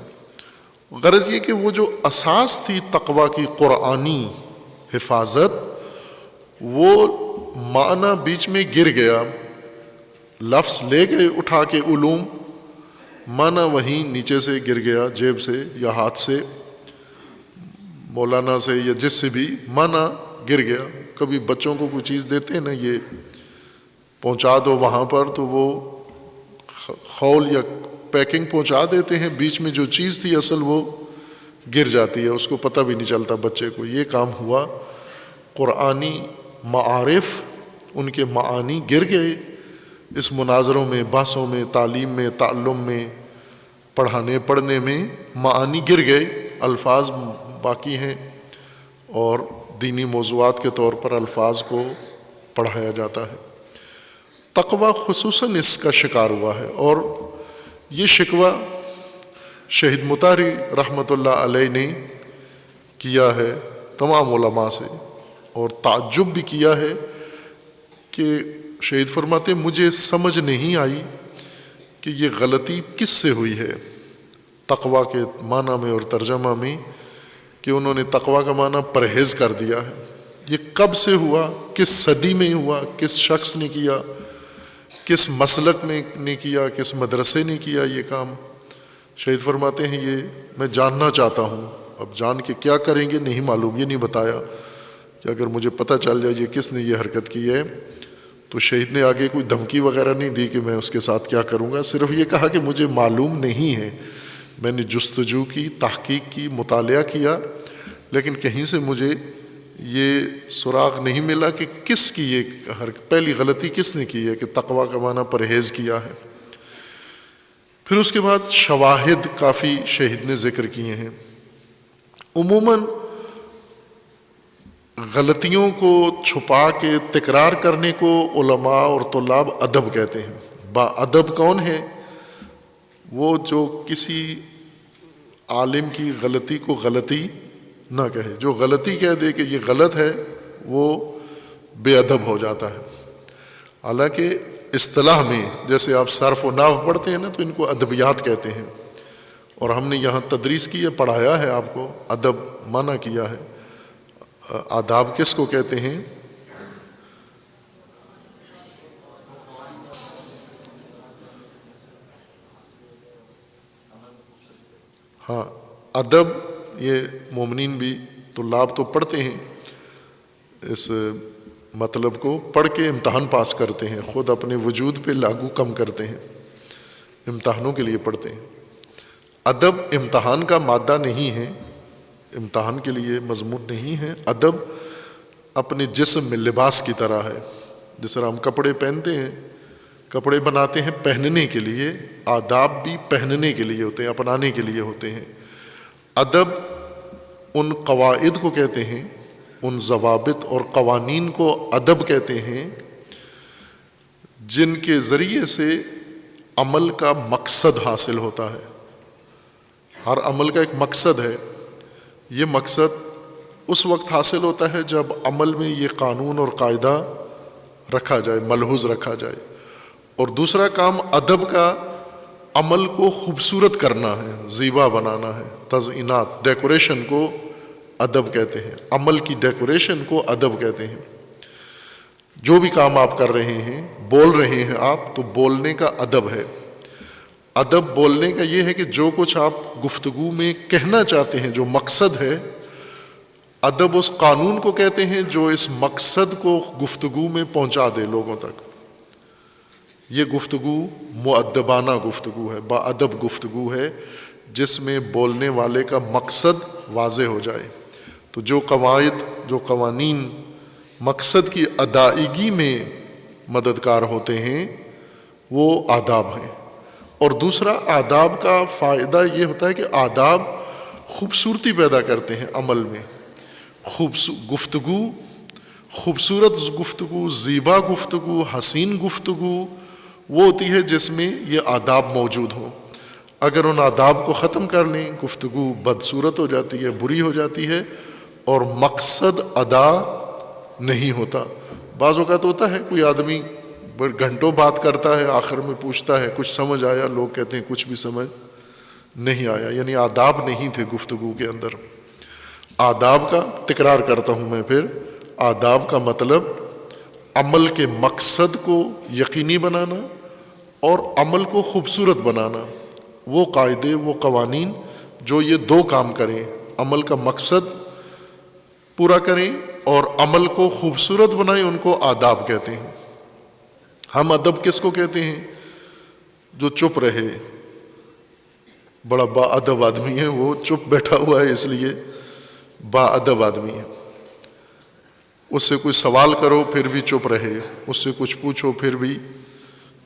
غرض یہ کہ وہ جو اساس تھی تقوی کی، قرآنی حفاظت، وہ معنی بیچ میں گر گیا. لفظ لے گئے اٹھا کے علوم، معنی وہیں نیچے سے گر گیا، جیب سے یا ہاتھ سے، مولانا سے یا جس سے بھی معنی گر گیا. کبھی بچوں کو کوئی چیز دیتے ہیں نا، یہ پہنچا دو وہاں پر، تو وہ خول یا پیکنگ پہنچا دیتے ہیں، بیچ میں جو چیز تھی اصل وہ گر جاتی ہے، اس کو پتہ بھی نہیں چلتا بچے کو. یہ کام ہوا. قرآنی معارف، ان کے معانی گر گئے اس مناظروں میں، بحثوں میں، تعلیم میں، تعلم میں، پڑھانے پڑھنے میں معانی گر گئے. الفاظ باقی ہیں اور دینی موضوعات کے طور پر الفاظ کو پڑھایا جاتا ہے. تقوی خصوصاً اس کا شکار ہوا ہے. اور یہ شکوہ شہید مطہری رحمۃ اللہ علیہ نے کیا ہے تمام علماء سے، اور تعجب بھی کیا ہے کہ شہید فرماتے مجھے سمجھ نہیں آئی کہ یہ غلطی کس سے ہوئی ہے تقوی کے معنی میں اور ترجمہ میں، کہ انہوں نے تقوی کا معنی پرہیز کر دیا ہے. یہ کب سے ہوا، کس صدی میں ہوا، کس شخص نے کیا، کس مسلک میں نے کیا، کس مدرسے نے کیا یہ کام. شہید فرماتے ہیں یہ میں جاننا چاہتا ہوں. اب جان کے کیا کریں گے نہیں معلوم. یہ نہیں بتایا کہ اگر مجھے پتہ چل جائے یہ کس نے یہ حرکت کی ہے تو شہید نے آگے کوئی دھمکی وغیرہ نہیں دی کہ میں اس کے ساتھ کیا کروں گا. صرف یہ کہا کہ مجھے معلوم نہیں ہے. میں نے جستجو کی، تحقیق کی، مطالعہ کیا، لیکن کہیں سے مجھے یہ سراغ نہیں ملا کہ کس کی یہ پہلی غلطی کس نے کی ہے کہ تقوی کا معنی پرہیز کیا ہے. پھر اس کے بعد شواہد کافی شہید نے ذکر کیے ہیں. عموماً غلطیوں کو چھپا کے تکرار کرنے کو علماء اور طلاب ادب کہتے ہیں. با ادب کون ہے؟ وہ جو کسی عالم کی غلطی کو غلطی نہ کہے. جو غلطی کہہ دے کہ یہ غلط ہے وہ بے ادب ہو جاتا ہے. حالانکہ اصطلاح میں جیسے آپ صرف و نحو پڑھتے ہیں نا تو ان کو ادبیات کہتے ہیں، اور ہم نے یہاں تدریس کی ہے، پڑھایا ہے آپ کو، ادب معنی کیا ہے. آداب کس کو کہتے ہیں؟ ہاں ادب یہ مومنین بھی طلاب تو پڑھتے ہیں، اس مطلب کو پڑھ کے امتحان پاس کرتے ہیں، خود اپنے وجود پہ لاگو کم کرتے ہیں، امتحانوں کے لیے پڑھتے ہیں۔ ادب امتحان کا مادہ نہیں ہے، امتحان کے لیے مضمون نہیں ہے۔ ادب اپنے جسم میں لباس کی طرح ہے، جس طرح ہم کپڑے پہنتے ہیں، کپڑے بناتے ہیں پہننے کے لیے، آداب بھی پہننے کے لیے ہوتے ہیں، اپنانے کے لیے ہوتے ہیں۔ ادب ان قواعد کو کہتے ہیں، ان ضوابط اور قوانین کو ادب کہتے ہیں جن کے ذریعے سے عمل کا مقصد حاصل ہوتا ہے۔ ہر عمل کا ایک مقصد ہے، یہ مقصد اس وقت حاصل ہوتا ہے جب عمل میں یہ قانون اور قاعدہ رکھا جائے، ملحوظ رکھا جائے۔ اور دوسرا کام ادب کا عمل کو خوبصورت کرنا ہے، زیبا بنانا ہے، تزئینات، ڈیکوریشن کو ادب کہتے ہیں، عمل کی ڈیکوریشن کو ادب کہتے ہیں۔ جو بھی کام آپ کر رہے ہیں، بول رہے ہیں آپ، تو بولنے کا ادب ہے۔ ادب بولنے کا یہ ہے کہ جو کچھ آپ گفتگو میں کہنا چاہتے ہیں، جو مقصد ہے، ادب اس قانون کو کہتے ہیں جو اس مقصد کو گفتگو میں پہنچا دے لوگوں تک۔ یہ گفتگو مؤدبانہ گفتگو ہے، باادب گفتگو ہے، جس میں بولنے والے کا مقصد واضح ہو جائے۔ تو جو قواعد، جو قوانین مقصد کی ادائیگی میں مددگار ہوتے ہیں وہ آداب ہیں۔ اور دوسرا آداب کا فائدہ یہ ہوتا ہے کہ آداب خوبصورتی پیدا کرتے ہیں عمل میں۔ گفتگو، خوبصورت گفتگو، زیبا گفتگو، حسین گفتگو وہ ہوتی ہے جس میں یہ آداب موجود ہوں۔ اگر ان آداب کو ختم کر لیں، گفتگو بدصورت ہو جاتی ہے، بری ہو جاتی ہے، اور مقصد ادا نہیں ہوتا۔ بعض اوقات ہوتا ہے کوئی آدمی گھنٹوں بات کرتا ہے، آخر میں پوچھتا ہے کچھ سمجھ آیا، لوگ کہتے ہیں کچھ بھی سمجھ نہیں آیا، یعنی آداب نہیں تھے گفتگو کے اندر۔ آداب کا تکرار کرتا ہوں میں پھر، آداب کا مطلب عمل کے مقصد کو یقینی بنانا اور عمل کو خوبصورت بنانا۔ وہ قاعدے، وہ قوانین جو یہ دو کام کریں، عمل کا مقصد پورا کریں اور عمل کو خوبصورت بنائیں، ان کو آداب کہتے ہیں۔ ہم ادب کس کو کہتے ہیں؟ جو چپ رہے، بڑا با ادب آدمی ہے، وہ چپ بیٹھا ہوا ہے اس لیے با ادب آدمی ہے۔ اس سے کوئی سوال کرو پھر بھی چپ رہے، اس سے کچھ پوچھو پھر بھی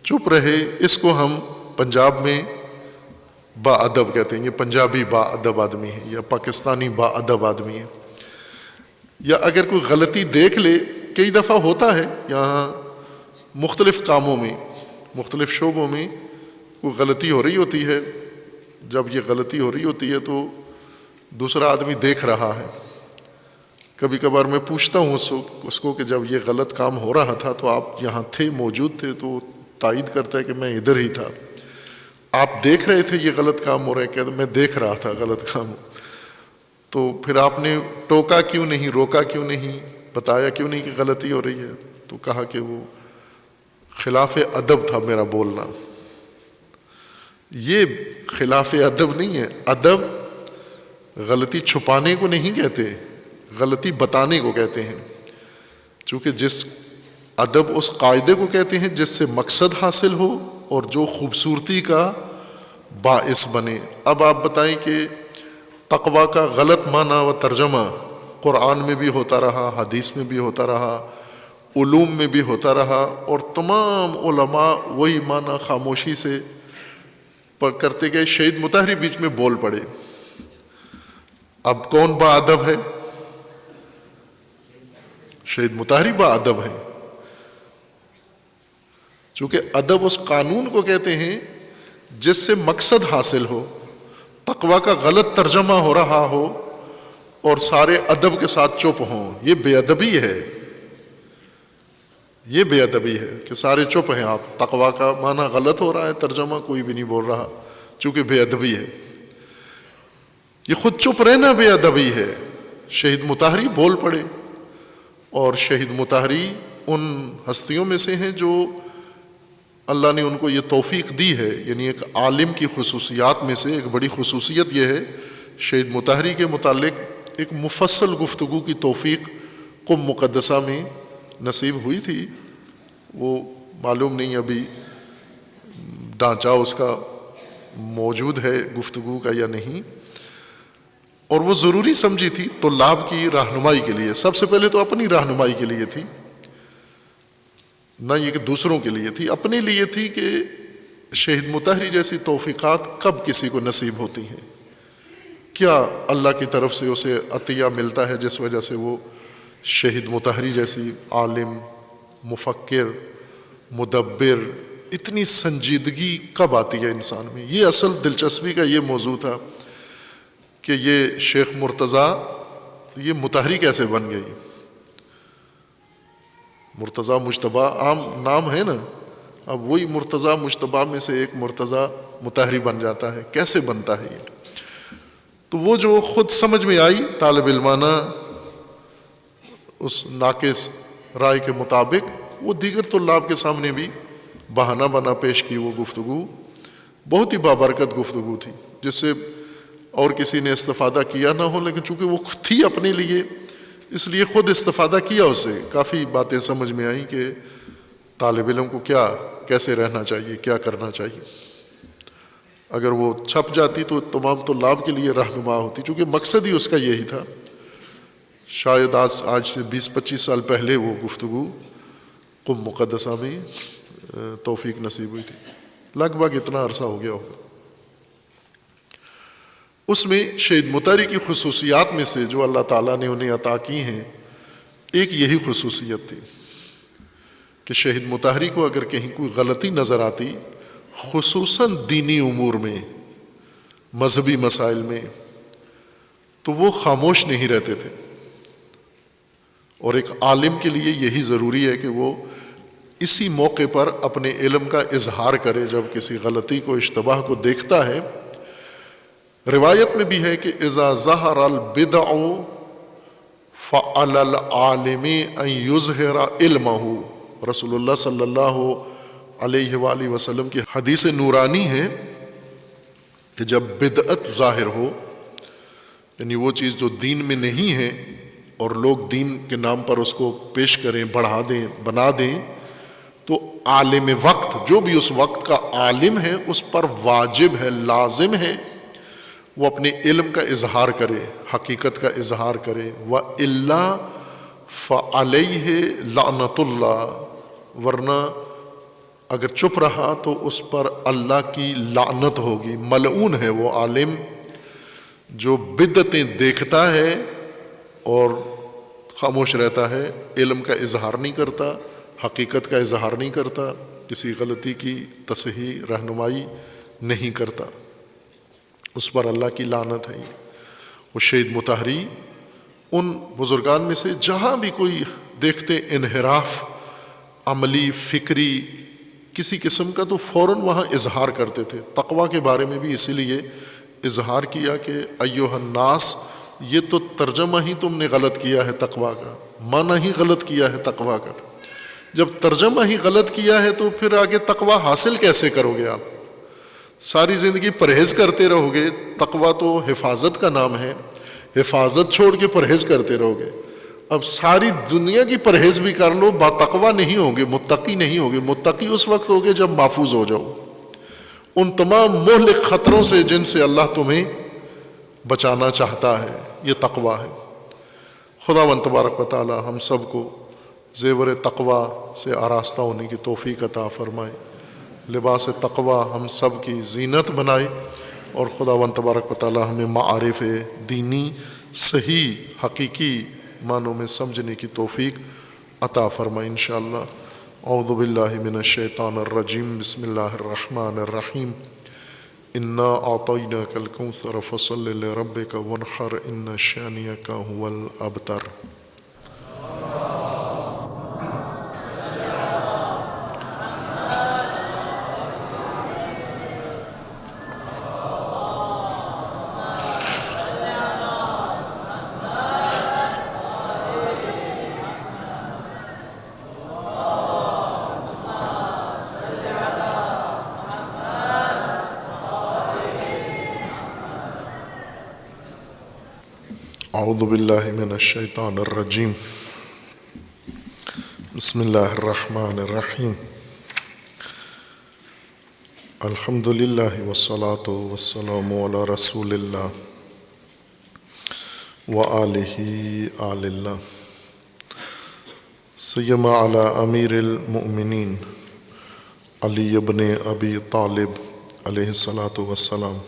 چپ رہے، اس کو ہم پنجاب میں با ادب کہتے ہیں۔ یہ پنجابی با ادب آدمی ہے، یا پاکستانی با ادب آدمی ہے۔ یا اگر کوئی غلطی دیکھ لے، کئی دفعہ ہوتا ہے یہاں مختلف کاموں میں، مختلف شعبوں میں کوئی غلطی ہو رہی ہوتی ہے، جب یہ غلطی ہو رہی ہوتی ہے تو دوسرا آدمی دیکھ رہا ہے۔ کبھی کبھار میں پوچھتا ہوں اس کو کہ جب یہ غلط کام ہو رہا تھا تو آپ یہاں تھے، موجود تھے؟ تو تائید کرتا ہے کہ میں ادھر ہی تھا۔ آپ دیکھ رہے تھے یہ غلط کام ہو رہا ہے؟ کہتا میں دیکھ رہا تھا غلط کام۔ تو پھر آپ نے ٹوکا کیوں نہیں، روکا کیوں نہیں، بتایا کیوں نہیں کہ غلطی ہو رہی ہے؟ تو کہا کہ وہ خلاف ادب تھا میرا بولنا۔ یہ خلاف ادب نہیں ہے۔ ادب غلطی چھپانے کو نہیں کہتے، غلطی بتانے کو کہتے ہیں۔ چونکہ جس ادب اس قاعدے کو کہتے ہیں جس سے مقصد حاصل ہو اور جو خوبصورتی کا باعث بنے۔ اب آپ بتائیں کہ تقویٰ کا غلط معنی و ترجمہ قرآن میں بھی ہوتا رہا، حدیث میں بھی ہوتا رہا، علوم میں بھی ہوتا رہا، اور تمام علماء وہی معنی خاموشی سے کرتے گئے۔ شہید مطہری بیچ میں بول پڑے، اب کون با ادب ہے؟ شہید مطہری با ادب ہے۔ چونکہ ادب اس قانون کو کہتے ہیں جس سے مقصد حاصل ہو۔ تقویٰ کا غلط ترجمہ ہو رہا ہو اور سارے ادب کے ساتھ چپ ہوں، یہ بے ادبی ہے۔ یہ بے ادبی ہے کہ سارے چپ ہیں، آپ تقویٰ کا معنی غلط ہو رہا ہے، ترجمہ کوئی بھی نہیں بول رہا، چونکہ بے ادبی ہے۔ یہ خود چپ رہنا بے ادبی ہے۔ شہید مطہری بول پڑے، اور شہید مطہری ان ہستیوں میں سے ہیں جو اللہ نے ان کو یہ توفیق دی ہے، یعنی ایک عالم کی خصوصیات میں سے ایک بڑی خصوصیت یہ ہے، شہید مطہری کے متعلق ایک مفصل گفتگو کی توفیق قم مقدسہ میں نصیب ہوئی تھی، وہ معلوم نہیں ابھی ڈھانچہ اس کا موجود ہے گفتگو کا یا نہیں، اور وہ ضروری سمجھی تھی طلاب کی رہنمائی کے لیے، سب سے پہلے تو اپنی رہنمائی کے لیے تھی، نہ یہ کہ دوسروں کے لیے تھی، اپنے لیے تھی کہ شہید مطہری جیسی توفیقات کب کسی کو نصیب ہوتی ہیں، کیا اللہ کی طرف سے اسے عطیہ ملتا ہے جس وجہ سے وہ شہید مطہری جیسی عالم، مفکر، مدبر، اتنی سنجیدگی کب آتی ہے انسان میں۔ یہ اصل دلچسپی کا یہ موضوع تھا کہ یہ شیخ مرتضیٰ یہ مطہری کیسے بن گئی۔ مرتضیٰ مجتبیٰ عام نام ہے نا، اب وہی مرتضیٰ مجتبیٰ میں سے ایک مرتضیٰ مطہری بن جاتا ہے، کیسے بنتا ہے یہ؟ تو وہ جو خود سمجھ میں آئی طالب علمانہ اس ناقص رائے کے مطابق، وہ دیگر طلاب کے سامنے بھی بہانہ بنا پیش کی۔ وہ گفتگو بہت ہی بابرکت گفتگو تھی، جس سے اور کسی نے استفادہ کیا نہ ہو، لیکن چونکہ وہ تھی اپنے لیے، اس لیے خود استفادہ کیا، اس سے کافی باتیں سمجھ میں آئیں کہ طالب علم کو کیسے رہنا چاہیے، کیا کرنا چاہیے۔ اگر وہ چھپ جاتی تو تمام طلاب کے لیے رہنما ہوتی، چونکہ مقصد ہی اس کا یہی تھا۔ شاید آج سے 20-25 سال پہلے وہ گفتگو قم مقدسہ میں توفیق نصیب ہوئی تھی، لگ بھگ اتنا عرصہ ہو گیا ہوگا۔ اس میں شہید مطہری کی خصوصیات میں سے جو اللہ تعالیٰ نے انہیں عطا کی ہیں، ایک یہی خصوصیت تھی کہ شہید مطہری کو اگر کہیں کوئی غلطی نظر آتی، خصوصاً دینی امور میں، مذہبی مسائل میں، تو وہ خاموش نہیں رہتے تھے۔ اور ایک عالم کے لیے یہی ضروری ہے کہ وہ اسی موقع پر اپنے علم کا اظہار کرے جب کسی غلطی کو، اشتباہ کو دیکھتا ہے۔ روایت میں بھی ہے کہ اذا ظہر البدع فعلی العالم ان یظہر علمہ، رسول اللہ صلی اللہ علیہ وآلہ وسلم کی حدیث نورانی ہے کہ جب بدعت ظاہر ہو، یعنی وہ چیز جو دین میں نہیں ہے اور لوگ دین کے نام پر اس کو پیش کریں، بڑھا دیں، بنا دیں، تو عالم وقت، جو بھی اس وقت کا عالم ہے، اس پر واجب ہے، لازم ہے وہ اپنے علم کا اظہار کرے، حقیقت کا اظہار کرے۔ وَإِلَّا فَعَلَيْهِ لَعْنَةُ اللَّهِ، ورنہ اگر چپ رہا تو اس پر اللہ کی لعنت ہوگی۔ ملعون ہے وہ عالم جو بدعتیں دیکھتا ہے اور خاموش رہتا ہے، علم کا اظہار نہیں کرتا، حقیقت کا اظہار نہیں کرتا، کسی غلطی کی تصحیح رہنمائی نہیں کرتا، اس پر اللہ کی لعنت ہے۔ وہ شہید مطہری ان بزرگان میں سے جہاں بھی کوئی دیکھتے انحراف عملی، فکری، کسی قسم کا، تو فوراً وہاں اظہار کرتے تھے۔ تقویٰ کے بارے میں بھی اسی لیے اظہار کیا کہ ایھا الناس، یہ تو ترجمہ ہی تم نے غلط کیا ہے تقویٰ کا، معنی ہی غلط کیا ہے تقویٰ کا۔ جب ترجمہ ہی غلط کیا ہے تو پھر آگے تقویٰ حاصل کیسے کرو گے آپ؟ ساری زندگی پرہیز کرتے رہو گے، تقویٰ تو حفاظت کا نام ہے، حفاظت چھوڑ کے پرہیز کرتے رہو گے۔ اب ساری دنیا کی پرہیز بھی کر لو، با تقویٰ نہیں ہوگے، متقی نہیں ہوگے۔ متقی اس وقت ہوگے جب محفوظ ہو جاؤ ان تمام مہلک خطروں سے جن سے اللہ تمہیں بچانا چاہتا ہے۔ یہ تقویٰ ہے۔ خداوند تبارک و تعالی ہم سب کو زیور تقویٰ سے آراستہ ہونے کی توفیق عطا فرمائے، لباس تقویٰ ہم سب کی زینت بنائے، اور خداوند تبارک و تعالی ہمیں معارف دینی صحیح حقیقی معنوں میں سمجھنے کی توفیق عطا فرمائے انشاءاللہ۔ اعوذ باللہ من الشیطان الرجیم، بسم اللہ الرحمن الرحیم۔ انا اعطیناک الکوثر فصل لربک وانحر ان شانئک هو الابتر۔ اعوذ باللہ من الشیطان الرجیم بسم اللہ الرحمن الرحیم الحمد للہ والصلاة والسلام علی رسول اللہ وآلہ آل اللہ سیما علی امیر المؤمنین علی ابن ابی طالب علیہ الصلاۃ والسلام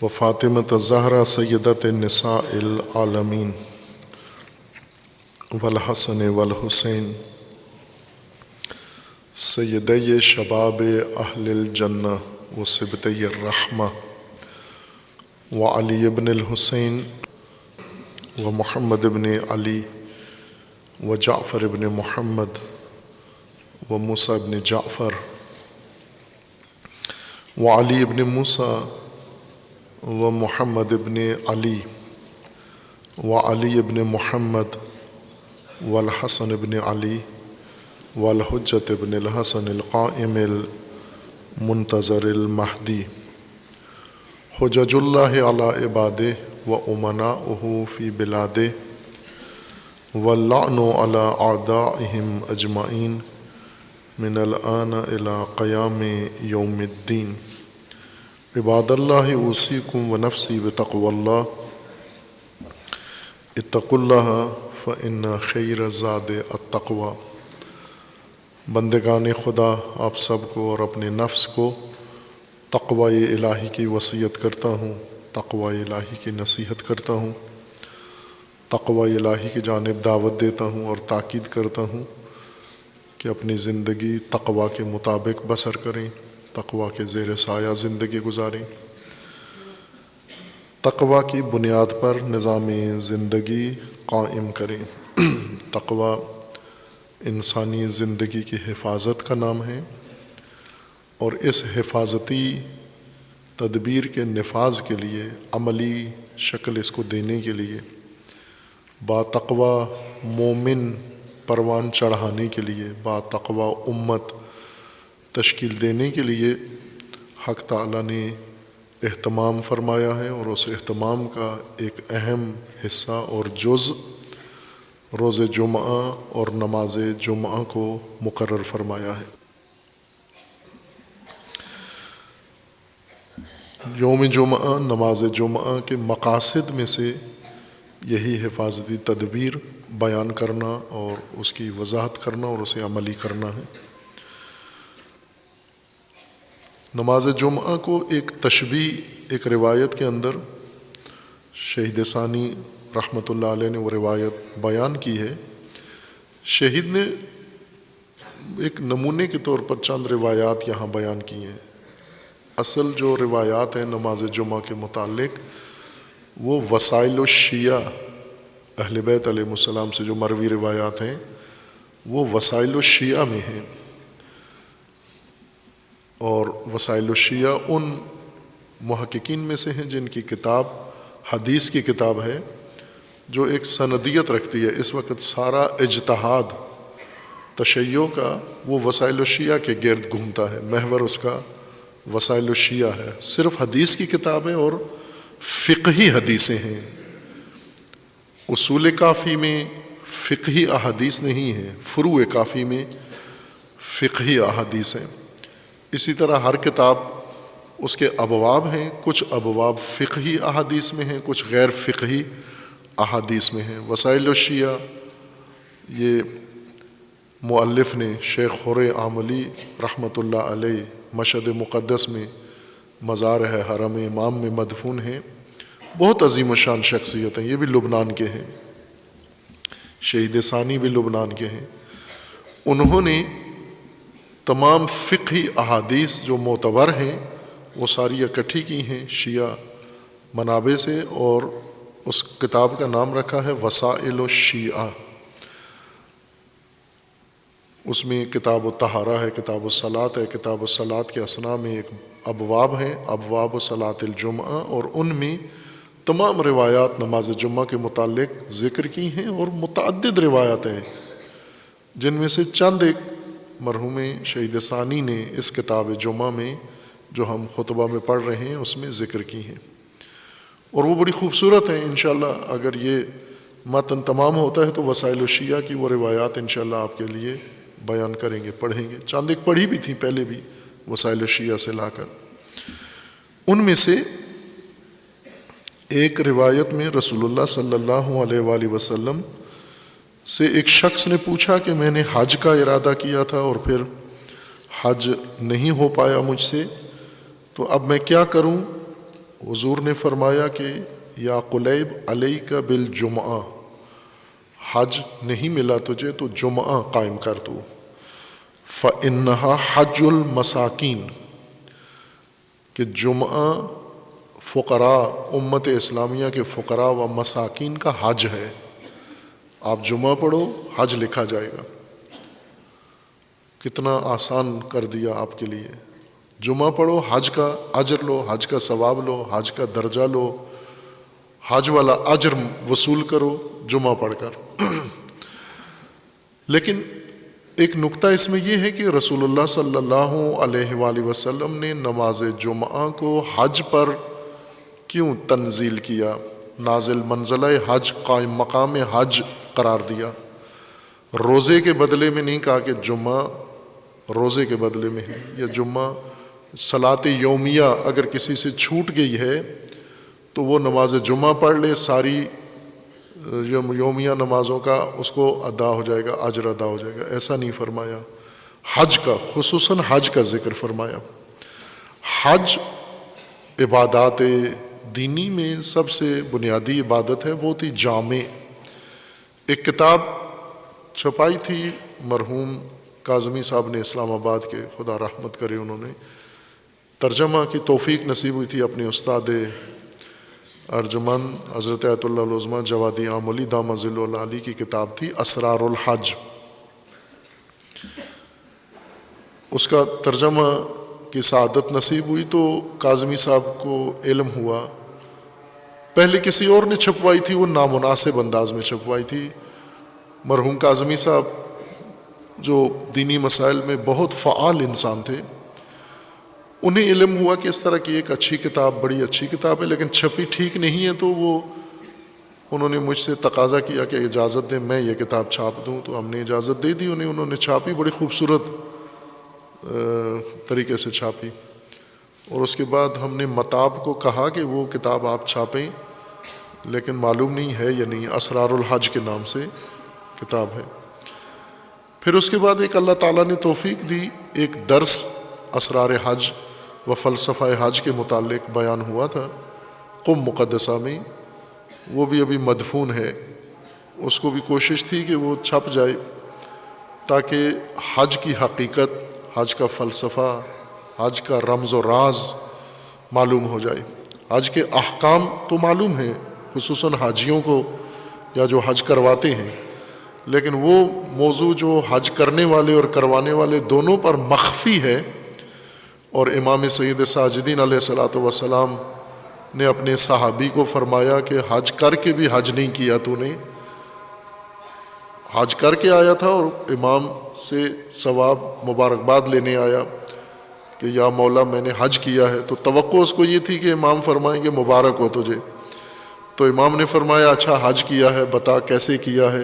و فاطمۃ الزہرا سیدۃ النساء العالمین والحسن والحسین سیدی شباب اہل الجنہ و سبطی الرحمہ و علی ابن الحسین و محمد ابن علی و جعفر ابن محمد و موسیٰ ابن جعفر و علی ابن موسیٰ و محمد ابن علی و علی ابن محمد والحسن ابن علی والحجت ابن الحسن القائم المنتظر المہدی حجج اللہ علی عبادہ و امناؤہ فی بلادہ واللعن علی اعدائہم اجمعین من الآن الی قیام یوم الدین عباد اللہ اوصیکم و نفسی بتقوی اللہ اتقوا اللہ فإن خیر الزاد التقوی بندگان خدا آپ سب کو اور اپنے نفس کو تقوی الہی کی وصیت کرتا ہوں، تقوی الہی کی نصیحت کرتا ہوں، تقوی الہی کی جانب دعوت دیتا ہوں اور تاکید کرتا ہوں کہ اپنی زندگی تقوی کے مطابق بسر کریں، تقوی کے زیر سایہ زندگی گزاریں، تقوی کی بنیاد پر نظام زندگی قائم کریں۔ تقوی انسانی زندگی کی حفاظت کا نام ہے اور اس حفاظتی تدبیر کے نفاذ کے لیے عملی شکل اس کو دینے کے لیے با تقوی مومن پروان چڑھانے کے لیے با تقوی امت تشکیل دینے کے لیے حق تعالیٰ نے اہتمام فرمایا ہے، اور اس اہتمام کا ایک اہم حصہ اور جز روز جمعہ اور نماز جمعہ کو مقرر فرمایا ہے۔ یوم جمعہ، نماز جمعہ کے مقاصد میں سے یہی حفاظتی تدبیر بیان کرنا اور اس کی وضاحت کرنا اور اسے عملی کرنا ہے۔ نماز جمعہ کو ایک تشبیہ ایک روایت کے اندر شہید ثانی رحمۃ اللہ علیہ نے وہ روایت بیان کی ہے۔ شہید نے ایک نمونے کے طور پر چند روایات یہاں بیان کی ہیں۔ اصل جو روایات ہیں نماز جمعہ کے متعلق وہ وسائل الشیعہ اہل بیت علیہ السلام سے جو مروی روایات ہیں وہ وسائل الشیعہ میں ہیں، اور وسائل الشیعہ ان محققین میں سے ہیں جن کی کتاب حدیث کی کتاب ہے جو ایک سندیت رکھتی ہے۔ اس وقت سارا اجتہاد تشیع کا وہ وسائل الشیعہ کے گرد گھومتا ہے، محور اس کا وسائل الشیعہ ہے۔ صرف حدیث کی کتاب ہے اور فقہی حدیثیں ہیں۔ اصول کافی میں فقہی احادیث نہیں ہیں، فروع کافی میں فقہی احادیث ہیں۔ اسی طرح ہر کتاب اس کے ابواب ہیں، کچھ ابواب فقہی احادیث میں ہیں، کچھ غیر فقہی احادیث میں ہیں۔ وسائل الشیعہ یہ مؤلف نے شیخ حر عاملی رحمۃ اللہ علیہ مشہد مقدس میں مزار ہے، حرم امام میں مدفون ہیں، بہت عظیم الشان شخصیت ہیں۔ یہ بھی لبنان کے ہیں، شہید ثانی بھی لبنان کے ہیں۔ انہوں نے تمام فقہی احادیث جو معتبر ہیں وہ ساری اکٹھی کی ہیں شیعہ منابع سے، اور اس کتاب کا نام رکھا ہے وسائل الشیعہ۔ اس میں کتاب الطہارہ ہے، کتاب الصلاۃ ہے، کتاب الصلاۃ کے اثناء میں ایک ابواب ہیں، ابواب صلاۃ الجمعہ، اور ان میں تمام روایات نماز جمعہ کے متعلق ذکر کی ہیں، اور متعدد روایات ہیں جن میں سے چند ایک مرحوم شہید ثانی نے اس کتاب جمعہ میں جو ہم خطبہ میں پڑھ رہے ہیں اس میں ذکر کی ہیں۔ اور وہ بڑی خوبصورت ہیں. انشاءاللہ اگر یہ متن تمام ہوتا ہے تو وسائل الشیعہ کی وہ روایات انشاءاللہ آپ کے لیے بیان کریں گے, پڑھیں گے. چاند ایک پڑھی بھی تھی پہلے بھی وسائل الشیعہ سے لا کر. ان میں سے ایک روایت میں رسول اللہ صلی اللہ علیہ وآلہ وسلم سے ایک شخص نے پوچھا کہ میں نے حج کا ارادہ کیا تھا اور پھر حج نہیں ہو پایا مجھ سے, تو اب میں کیا کروں؟ حضور نے فرمایا کہ یا قلیب علیک بالجمعہ, حج نہیں ملا تجھے تو جمعہ قائم کر دو. فإنہا حج المساکین, کہ جمعہ فقراء امت اسلامیہ کے فقراء و مساکین کا حج ہے. آپ جمعہ پڑھو حج لکھا جائے گا. کتنا آسان کر دیا آپ کے لیے. جمعہ پڑھو, حج کا اجر لو, حج کا ثواب لو, حج کا درجہ لو, حج والا اجر وصول کرو جمعہ پڑھ کر. لیکن ایک نکتہ اس میں یہ ہے کہ رسول اللہ صلی اللہ علیہ وآلہ وسلم نے نماز جمعہ کو حج پر کیوں تنزیل کیا, نازل منزلہ حج, قائم مقام حج قرار دیا؟ روزے کے بدلے میں نہیں کہا کہ جمعہ روزے کے بدلے میں ہے, یا جمعہ صلاۃ یومیہ اگر کسی سے چھوٹ گئی ہے تو وہ نماز جمعہ پڑھ لے, ساری یومیہ نمازوں کا اس کو ادا ہو جائے گا, اجر ادا ہو جائے گا. ایسا نہیں فرمایا. حج کا, خصوصاً حج کا ذکر فرمایا. حج عبادات دینی میں سب سے بنیادی عبادت ہے, بہت ہی جامع. ایک کتاب چھپائی تھی مرحوم کاظمی صاحب نے اسلام آباد کے, خدا رحمت کرے, انہوں نے ترجمہ کی توفیق نصیب ہوئی تھی اپنے استاد ارجمند حضرت آیت اللہ العظمیٰ جوادی عاملی دامہ ظل العالی کی کتاب تھی اسرار الحج. اس کا ترجمہ کی سعادت نصیب ہوئی تو کاظمی صاحب کو علم ہوا. پہلے کسی اور نے چھپوائی تھی, وہ نامناسب انداز میں چھپوائی تھی. مرحوم کاظمی صاحب جو دینی مسائل میں بہت فعال انسان تھے, انہیں علم ہوا کہ اس طرح کی ایک اچھی کتاب, بڑی اچھی کتاب ہے لیکن چھپی ٹھیک نہیں ہے, تو انہوں نے مجھ سے تقاضا کیا کہ اجازت دیں میں یہ کتاب چھاپ دوں. تو ہم نے اجازت دے دی انہوں نے چھاپی, بڑی خوبصورت طریقے سے چھاپی. اور اس کے بعد ہم نے متاب کو کہا کہ وہ کتاب آپ چھاپیں, لیکن معلوم نہیں ہے یا نہیں, اسرار الحج کے نام سے کتاب ہے. پھر اس کے بعد ایک اللہ تعالیٰ نے توفیق دی, ایک درس اسرار حج و فلسفہ حج کے متعلق بیان ہوا تھا قم مقدسہ میں, وہ بھی ابھی مدفون ہے. اس کو بھی کوشش تھی کہ وہ چھپ جائے تاکہ حج کی حقیقت, حج کا فلسفہ, حج کا رمز و راز معلوم ہو جائے. حج کے احکام تو معلوم ہیں خصوصاً حاجیوں کو یا جو حج کرواتے ہیں, لیکن وہ موضوع جو حج کرنے والے اور کروانے والے دونوں پر مخفی ہے. اور امام سید ساجدین علیہ الصلوۃ والسلام نے اپنے صحابی کو فرمایا کہ حج کر کے بھی حج نہیں کیا, تو نے حج کر کے آیا تھا اور امام سے ثواب مبارکباد لینے آیا کہ یا مولا میں نے حج کیا ہے, تو توقع اس کو یہ تھی کہ امام فرمائیں گے مبارک ہو تجھے. تو امام نے فرمایا اچھا حج کیا ہے, بتا کیسے کیا ہے.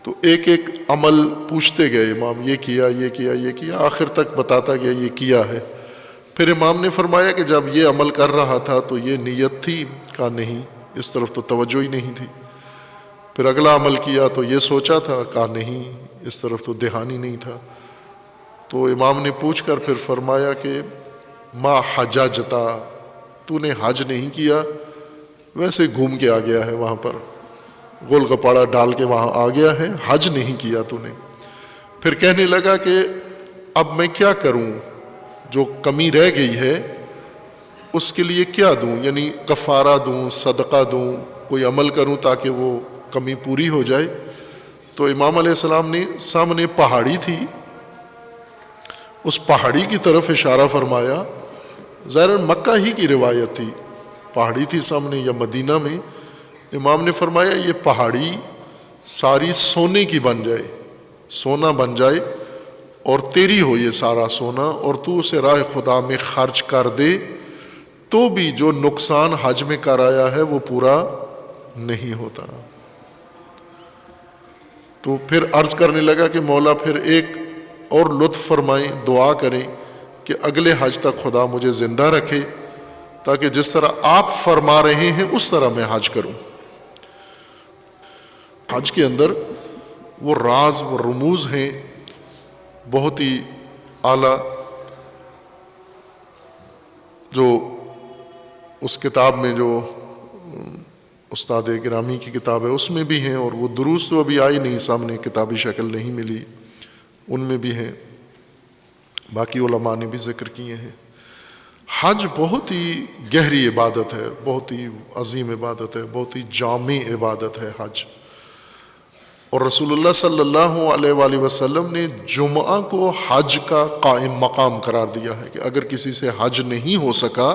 تو ایک ایک عمل پوچھتے گئے امام, یہ کیا یہ کیا یہ کیا, آخر تک بتاتا گیا یہ کیا ہے. پھر امام نے فرمایا کہ جب یہ عمل کر رہا تھا تو یہ نیت تھی؟ کہا نہیں, اس طرف تو توجہ ہی نہیں تھی. پھر اگلا عمل کیا تو یہ سوچا تھا؟ کہا نہیں, اس طرف تو دھیان ہی نہیں تھا. تو امام نے پوچھ کر پھر فرمایا کہ ما حججتا, تو نے حج نہیں کیا, ویسے گھوم کے آ گیا ہے وہاں پر, گول گپاڑا ڈال کے وہاں آ گیا ہے, حج نہیں کیا تو نے. پھر کہنے لگا کہ اب میں کیا کروں, جو کمی رہ گئی ہے اس کے لیے کیا دوں, یعنی کفارہ دوں, صدقہ دوں, کوئی عمل کروں تاکہ وہ کمی پوری ہو جائے. تو امام علیہ السلام نے سامنے پہاڑی تھی, اس پہاڑی کی طرف اشارہ فرمایا. ظاہراً مکہ ہی کی روایت تھی, پہاڑی تھی سامنے یا مدینہ میں. امام نے فرمایا یہ پہاڑی ساری سونے کی بن جائے, سونا بن جائے اور تیری ہو یہ سارا سونا, اور تو اسے راہ خدا میں خرچ کر دے تو بھی جو نقصان حج میں کرایا ہے وہ پورا نہیں ہوتا۔ تو پھر عرض کرنے لگا کہ مولا پھر ایک اور لطف فرمائیں، دعا کریں کہ اگلے حج تک خدا مجھے زندہ رکھے تاکہ جس طرح آپ فرما رہے ہیں اس طرح میں حج کروں۔ حج کے اندر وہ راز و رموز ہیں بہت ہی اعلیٰ، جو اس کتاب میں جو استاد گرامی کی کتاب ہے اس میں بھی ہیں، اور وہ دروس تو ابھی آئی نہیں سامنے، کتابی شکل نہیں ملی، ان میں بھی ہیں، باقی علماء نے بھی ذکر کیے ہیں۔ حج بہت ہی گہری عبادت ہے، بہت ہی عظیم عبادت ہے، بہت ہی جامع عبادت ہے حج۔ اور رسول اللہ صلی اللہ علیہ وآلہ وسلم نے جمعہ کو حج کا قائم مقام قرار دیا ہے کہ اگر کسی سے حج نہیں ہو سکا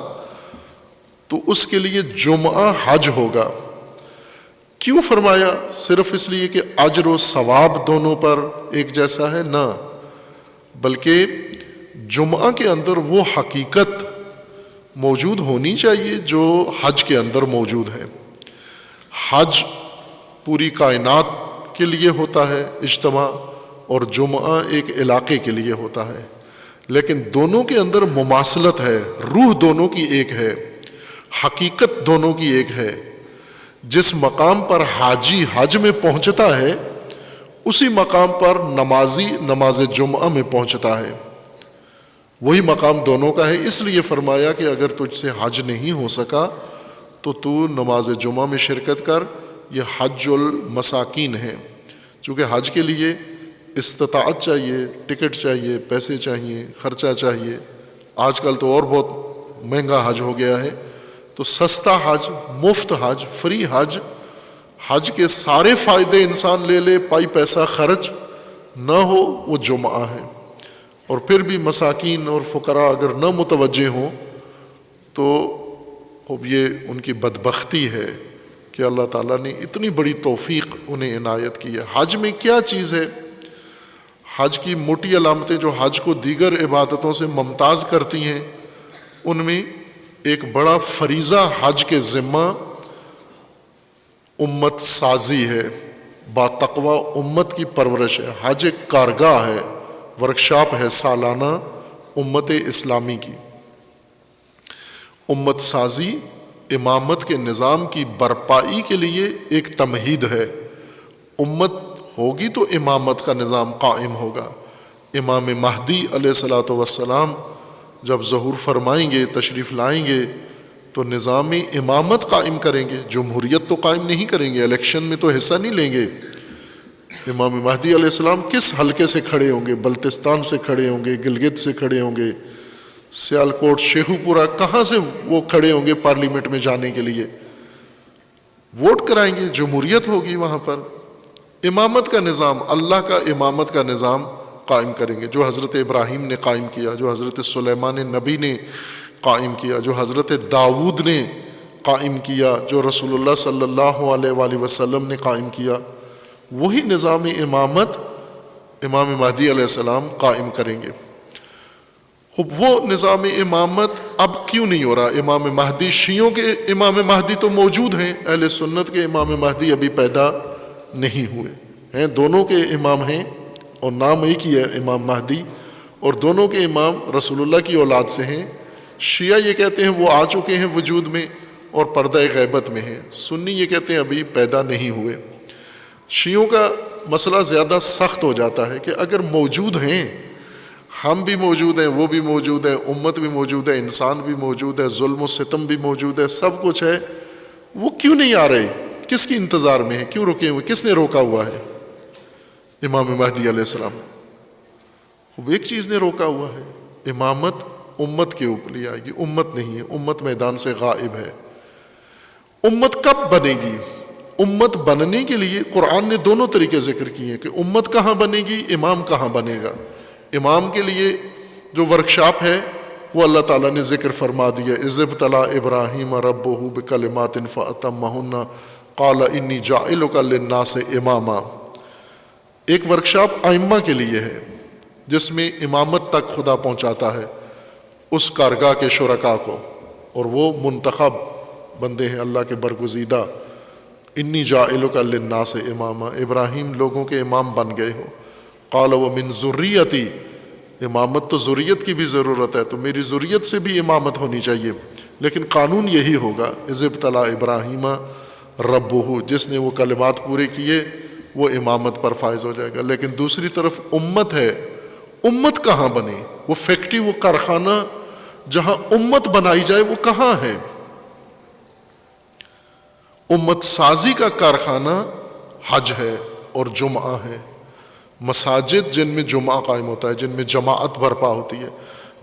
تو اس کے لیے جمعہ حج ہوگا۔ کیوں فرمایا؟ صرف اس لیے کہ اجر و ثواب دونوں پر ایک جیسا ہے؟ نہ، بلکہ جمعہ کے اندر وہ حقیقت موجود ہونی چاہیے جو حج کے اندر موجود ہے۔ حج پوری کائنات کے لیے ہوتا ہے اجتماع، اور جمعہ ایک علاقے کے لیے ہوتا ہے، لیکن دونوں کے اندر مماثلت ہے، روح دونوں کی ایک ہے، حقیقت دونوں کی ایک ہے۔ جس مقام پر حاجی حج میں پہنچتا ہے اسی مقام پر نمازی نماز جمعہ میں پہنچتا ہے، وہی مقام دونوں کا ہے۔ اس لیے فرمایا کہ اگر تجھ سے حج نہیں ہو سکا تو نماز جمعہ میں شرکت کر، یہ حج المساکین ہے۔ چونکہ حج کے لیے استطاعت چاہیے، ٹکٹ چاہیے، پیسے چاہیے، خرچہ چاہیے۔ آج کل تو اور بہت مہنگا حج ہو گیا ہے، تو سستا حج، مفت حج، فری حج، حج کے سارے فائدے انسان لے لے، پائی پیسہ خرچ نہ ہو، وہ جمعہ ہے۔ اور پھر بھی مساکین اور فقراء اگر نہ متوجہ ہوں تو اب یہ ان کی بدبختی ہے کہ اللہ تعالیٰ نے اتنی بڑی توفیق انہیں عنایت کی ہے۔ حج میں کیا چیز ہے؟ حج کی موٹی علامتیں جو حج کو دیگر عبادتوں سے ممتاز کرتی ہیں، ان میں ایک بڑا فریضہ حج کے ذمہ امت سازی ہے، با تقوی امت کی پرورش ہے۔ حج ایک کارگاہ ہے، ورکشاپ ہے سالانہ امت اسلامی کی۔ امت سازی امامت کے نظام کی برپائی کے لیے ایک تمہید ہے۔ امت ہوگی تو امامت کا نظام قائم ہوگا۔ امام مہدی علیہ الصلوۃ والسلام جب ظہور فرمائیں گے، تشریف لائیں گے، تو نظام امامت قائم کریں گے، جمہوریت تو قائم نہیں کریں گے، الیکشن میں تو حصہ نہیں لیں گے۔ امام مہدی علیہ السلام کس حلقے سے کھڑے ہوں گے؟ بلتستان سے کھڑے ہوں گے، گلگت سے کھڑے ہوں گے، سیالکوٹ، شیخو پورہ، کہاں سے وہ کھڑے ہوں گے پارلیمنٹ میں جانے کے لیے؟ ووٹ کرائیں گے، جمہوریت ہوگی وہاں پر۔ امامت کا نظام، اللہ کا امامت کا نظام قائم کریں گے، جو حضرت ابراہیم نے قائم کیا، جو حضرت سلیمان نبی نے قائم کیا، جو حضرت داؤد نے قائم کیا، جو رسول اللہ صلی اللہ علیہ وآلہ وسلم نے قائم کیا، وہی نظام امامت امام مہدی علیہ السلام قائم کریں گے۔ وہ نظام امامت اب کیوں نہیں ہو رہا؟ امام مہدی، شیعوں کے امام مہدی تو موجود ہیں، اہل سنت کے امام مہدی ابھی پیدا نہیں ہوئے ہیں۔ دونوں کے امام ہیں اور نام ایک ہی ہے امام مہدی، اور دونوں کے امام رسول اللہ کی اولاد سے ہیں۔ شیعہ یہ کہتے ہیں وہ آ چکے ہیں وجود میں اور پردہ غیبت میں ہیں، سنی یہ کہتے ہیں ابھی پیدا نہیں ہوئے۔ شیعوں کا مسئلہ زیادہ سخت ہو جاتا ہے کہ اگر موجود ہیں، ہم بھی موجود ہیں، وہ بھی موجود ہیں، امت بھی موجود ہے، انسان بھی موجود ہے، ظلم و ستم بھی موجود ہے، سب کچھ ہے، وہ کیوں نہیں آ رہے؟ کس کی انتظار میں ہے؟ کیوں رکے ہوئے؟ کس نے روکا ہوا ہے؟ امام مہدی علیہ السلام۔ وہ ایک چیز نے روکا ہوا ہے، امامت امت کے اوپر لے آئے گی، امت نہیں ہے، امت میدان سے غائب ہے۔ امت کب بنے گی؟ امت بننے کے لیے قرآن نے دونوں طریقے ذکر کیے ہیں کہ امت کہاں بنے گی، امام کہاں بنے گا۔ امام کے لیے جو ورکشاپ ہے وہ اللہ تعالیٰ نے ذکر فرما دیا، اذ ابتلی ابراہیم ربہ بکلمات فاتمہن قال انی جاعلک للناس اماما۔ ایک ورکشاپ ائمہ کے لیے ہے جس میں امامت تک خدا پہنچاتا ہے اس کارگاہ کے شرکاء کو، اور وہ منتخب بندے ہیں اللہ کے برگزیدہ. انی جاعلک للناس اماما، ابراہیم لوگوں کے امام بن گئے ہو. قال ومن ذریتی، امامت تو ذریت کی بھی ضرورت ہے، تو میری ذریت سے بھی امامت ہونی چاہیے. لیکن قانون یہی ہوگا، اذ ابتلی ابراہیم ربہ، جس نے وہ کلمات پورے کیے وہ امامت پر فائز ہو جائے گا. لیکن دوسری طرف امت ہے، امت کہاں بنے؟ وہ فیکٹری، وہ کارخانہ جہاں امت بنائی جائے وہ کہاں ہے؟ امت سازی کا کارخانہ حج ہے اور جمعہ ہے. مساجد جن میں جمعہ قائم ہوتا ہے، جن میں جماعت برپا ہوتی ہے.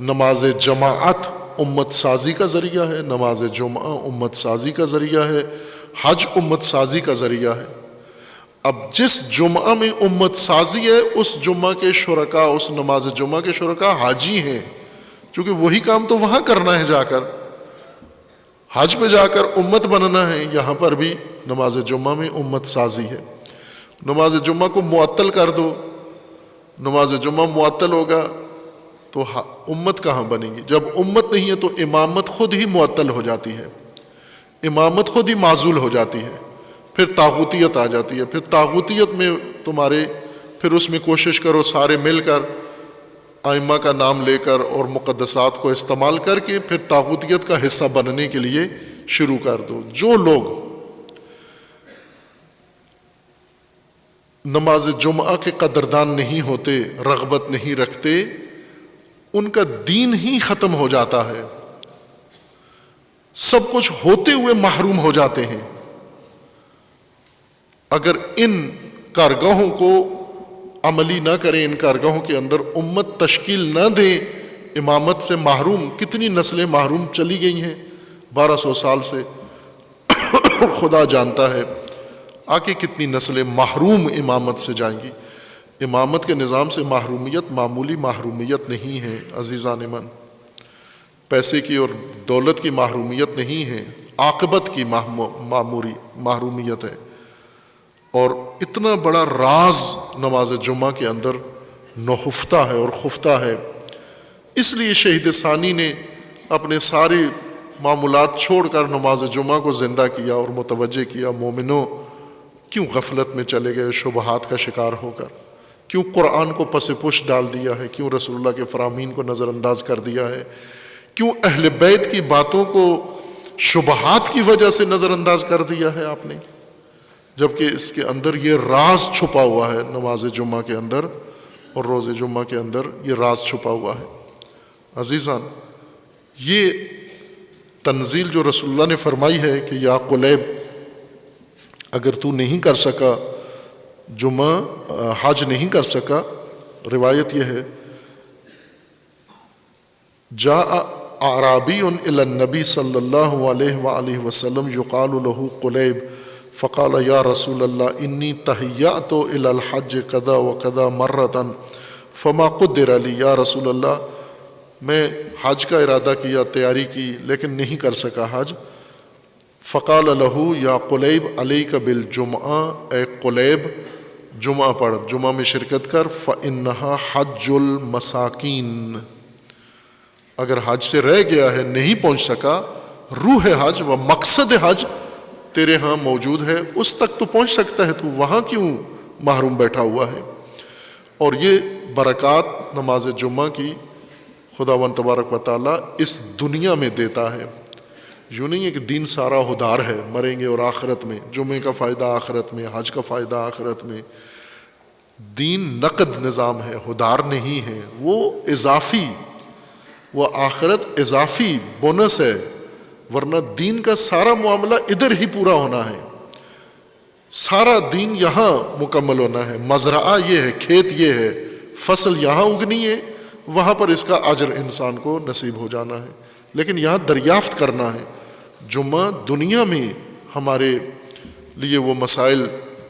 نماز جماعت امت سازی کا ذریعہ ہے، نماز جمعہ امت سازی کا ذریعہ ہے، حج امت سازی کا ذریعہ ہے. اب جس جمعہ میں امت سازی ہے اس جمعہ کے شرکاء، اس نماز جمعہ کے شرکاء حاجی ہیں، چونکہ وہی کام تو وہاں کرنا ہے. جا کر حج پہ جا کر امت بننا ہے، یہاں پر بھی نماز جمعہ میں امت سازی ہے. نماز جمعہ کو معطل کر دو، نماز جمعہ معطل ہوگا تو امت کہاں بنے گی؟ جب امت نہیں ہے تو امامت خود ہی معطل ہو جاتی ہے، امامت خود ہی معزول ہو جاتی ہے. پھر طاغوتیت آ جاتی ہے. پھر طاغوتیت میں تمہارے، پھر اس میں کوشش کرو سارے مل کر ائمہ کا نام لے کر اور مقدسات کو استعمال کر کے پھر طاغوتیت کا حصہ بننے کے لیے شروع کر دو. جو لوگ نماز جمعہ کے قدردان نہیں ہوتے، رغبت نہیں رکھتے، ان کا دین ہی ختم ہو جاتا ہے. سب کچھ ہوتے ہوئے محروم ہو جاتے ہیں. اگر ان کارگاہوں کو عملی نہ کریں، ان کارگاہوں کے اندر امت تشکیل نہ دیں، امامت سے محروم کتنی نسلیں محروم چلی گئی ہیں 1200 سال سے. خدا جانتا ہے آگے کتنی نسلیں محروم امامت سے جائیں گی. امامت کے نظام سے محرومیت معمولی محرومیت نہیں ہے عزیزان من، پیسے کی اور دولت کی محرومیت نہیں ہے، عاقبت کی محرومیت ہے. اور اتنا بڑا راز نماز جمعہ کے اندر نہفتہ ہے اور خفتہ ہے. اس لیے شہید ثانی نے اپنے سارے معمولات چھوڑ کر نماز جمعہ کو زندہ کیا اور متوجہ کیا. مومنوں، کیوں غفلت میں چلے گئے شبہات کا شکار ہو کر؟ کیوں قرآن کو پس پش ڈال دیا ہے؟ کیوں رسول اللہ کے فرامین کو نظر انداز کر دیا ہے؟ کیوں اہل بیت کی باتوں کو شبہات کی وجہ سے نظر انداز کر دیا ہے آپ نے؟ جبکہ اس کے اندر یہ راز چھپا ہوا ہے، نماز جمعہ کے اندر اور روز جمعہ کے اندر یہ راز چھپا ہوا ہے. عزیزان، یہ تنزیل جو رسول اللہ نے فرمائی ہے کہ یا قلیب، اگر تو نہیں کر سکا جمعہ، حج نہیں کر سکا، روایت یہ ہے جاء اعرابی الی النبی صلی اللہ علیہ وآلہ وسلم یقال له قلیب فقال یا رسول اللہ انی تہیأت الی الحج کذا وکذا مرۃ فما قدر لی. یا رسول اللہ، میں حج کا ارادہ کیا، تیاری کی، لیکن نہیں کر سکا حج. فقال له یا قلیب علیک بالجمعہ، اے قلیب جمعہ پڑھ، جمعہ میں شرکت کر. فإنہا حج المساکین، اگر حج سے رہ گیا ہے، نہیں پہنچ سکا، روح حج و مقصد حج تیرے ہاں موجود ہے، اس تک تو پہنچ سکتا ہے، تو وہاں کیوں محروم بیٹھا ہوا ہے؟ اور یہ برکات نماز جمعہ کی خداوند تبارک و تعالیٰ اس دنیا میں دیتا ہے. یوں نہیں ہے کہ دین سارا ہدار ہے، مریں گے اور آخرت میں جمعے کا فائدہ، آخرت میں حج کا فائدہ، آخرت میں. دین نقد نظام ہے، ہدار نہیں ہے. وہ اضافی، وہ آخرت اضافی بونس ہے، ورنہ دین کا سارا معاملہ ادھر ہی پورا ہونا ہے. سارا دین یہاں مکمل ہونا ہے. مزرعہ یہ ہے، کھیت یہ ہے، فصل یہاں اگنی ہے، وہاں پر اس کا اجر انسان کو نصیب ہو جانا ہے، لیکن یہاں دریافت کرنا ہے. جمعہ دنیا میں ہمارے لیے وہ مسائل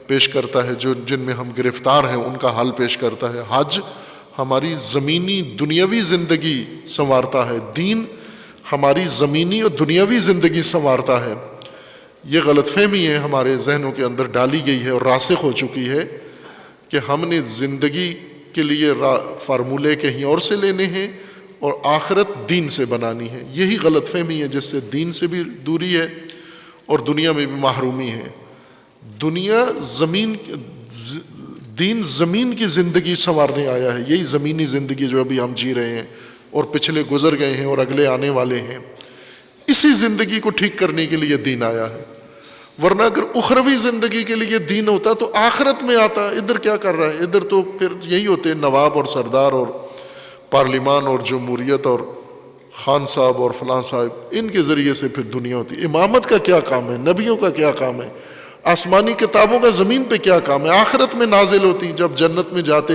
پیش کرتا ہے جن میں ہم گرفتار ہیں، ان کا حل پیش کرتا ہے. حج ہماری زمینی دنیاوی زندگی سنوارتا ہے، دین ہماری زمینی اور دنیاوی زندگی سنوارتا ہے. یہ غلط فہمی ہے ہمارے ذہنوں کے اندر ڈالی گئی ہے اور راسخ ہو چکی ہے کہ ہم نے زندگی کے لیے فارمولے کہیں اور سے لینے ہیں اور آخرت دین سے بنانی ہے۔ یہی غلط فہمی ہے جس سے دین سے بھی دوری ہے اور دنیا میں بھی محرومی ہے۔ دنیا دین زمین کی زندگی سنوارنے آیا ہے، یہی زمینی زندگی جو ابھی ہم جی رہے ہیں اور پچھلے گزر گئے ہیں اور اگلے آنے والے ہیں، اسی زندگی کو ٹھیک کرنے کے لیے دین آیا ہے۔ ورنہ اگر اخروی زندگی کے لیے دین ہوتا تو آخرت میں آتا۔ ادھر کیا کر رہا ہے؟ ادھر تو پھر یہی ہوتے ہیں نواب اور سردار اور پارلیمان اور جمہوریت اور خان صاحب اور فلاں صاحب، ان کے ذریعے سے پھر دنیا ہوتی۔ امامت کا کیا کام ہے؟ نبیوں کا کیا کام ہے؟ آسمانی کتابوں کا زمین پہ کیا کام ہے؟ آخرت میں نازل ہوتی، جب جنت میں جاتے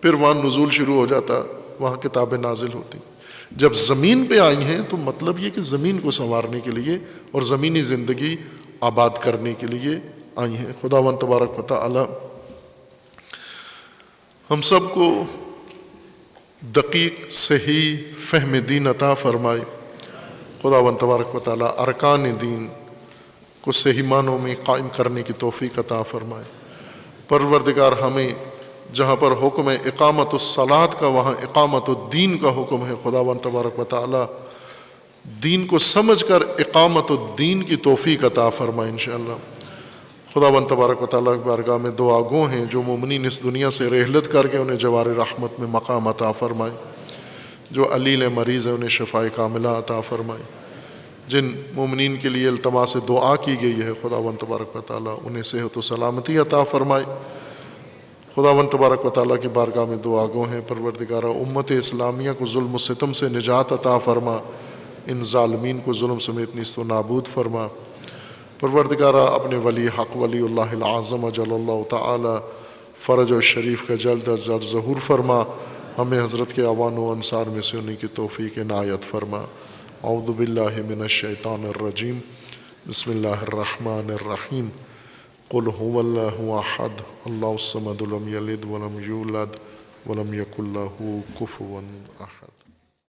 پھر وہاں نزول شروع ہو جاتا، وہاں کتابیں نازل ہوتی۔ جب زمین پہ آئی ہیں تو مطلب یہ کہ زمین کو سنوارنے کے لیے اور زمینی زندگی آباد کرنے کے لیے آئی ہیں۔ خداوند تبارک و تعالی ہم سب کو دقیق صحیح فہم دین عطا فرمائے۔ خداوند تبارک و تعالی ارکان دین کو صحیح معنوں میں قائم کرنے کی توفیق عطا فرمائے۔ پروردگار ہمیں جہاں پر حکم ہے اقامت الصلاۃ کا، وہاں اقامت الدین کا حکم ہے۔ خداوند تبارک و تعالی دین کو سمجھ کر اقامت الدین کی توفیق عطا فرمائے انشاءاللہ۔ خداوند تبارک و تعالیٰ کی بارگاہ میں دعا گو ہیں جو مومنین اس دنیا سے رحلت کر کے انہیں جوار رحمت میں مقام عطا فرمائے، جو علیل مریض ہیں انہیں شفائے کاملہ عطا فرمائے، جن مومنین کے لیے التماس دعا کی گئی ہے خداوند تبارک و تعالیٰ انہیں صحت و سلامتی عطا فرمائے۔ خداوند تبارک و تعالیٰ کی بارگاہ میں دعا گو ہیں پروردگارہ امت اسلامیہ کو ظلم و ستم سے نجات عطا فرما، ان ظالمین کو ظلم سمیت نیست و نابود فرما۔ پروردگارہ اپنے ولی حق ولی اللہ العظم جل اللہ تعالی فرج و شریف کا جلد از جلد ظہور فرما، ہمیں حضرت کے اعوان و انصار میں سے انہی کی توفیق عنایت فرما۔ اعوذ باللہ من الشیطان الرجیم، بسم اللہ الرحمن الرحیم۔ قل هو اللہ احد اللہ الصمد لم یلد ولم یولد ولم یکن لہ کفوا احد۔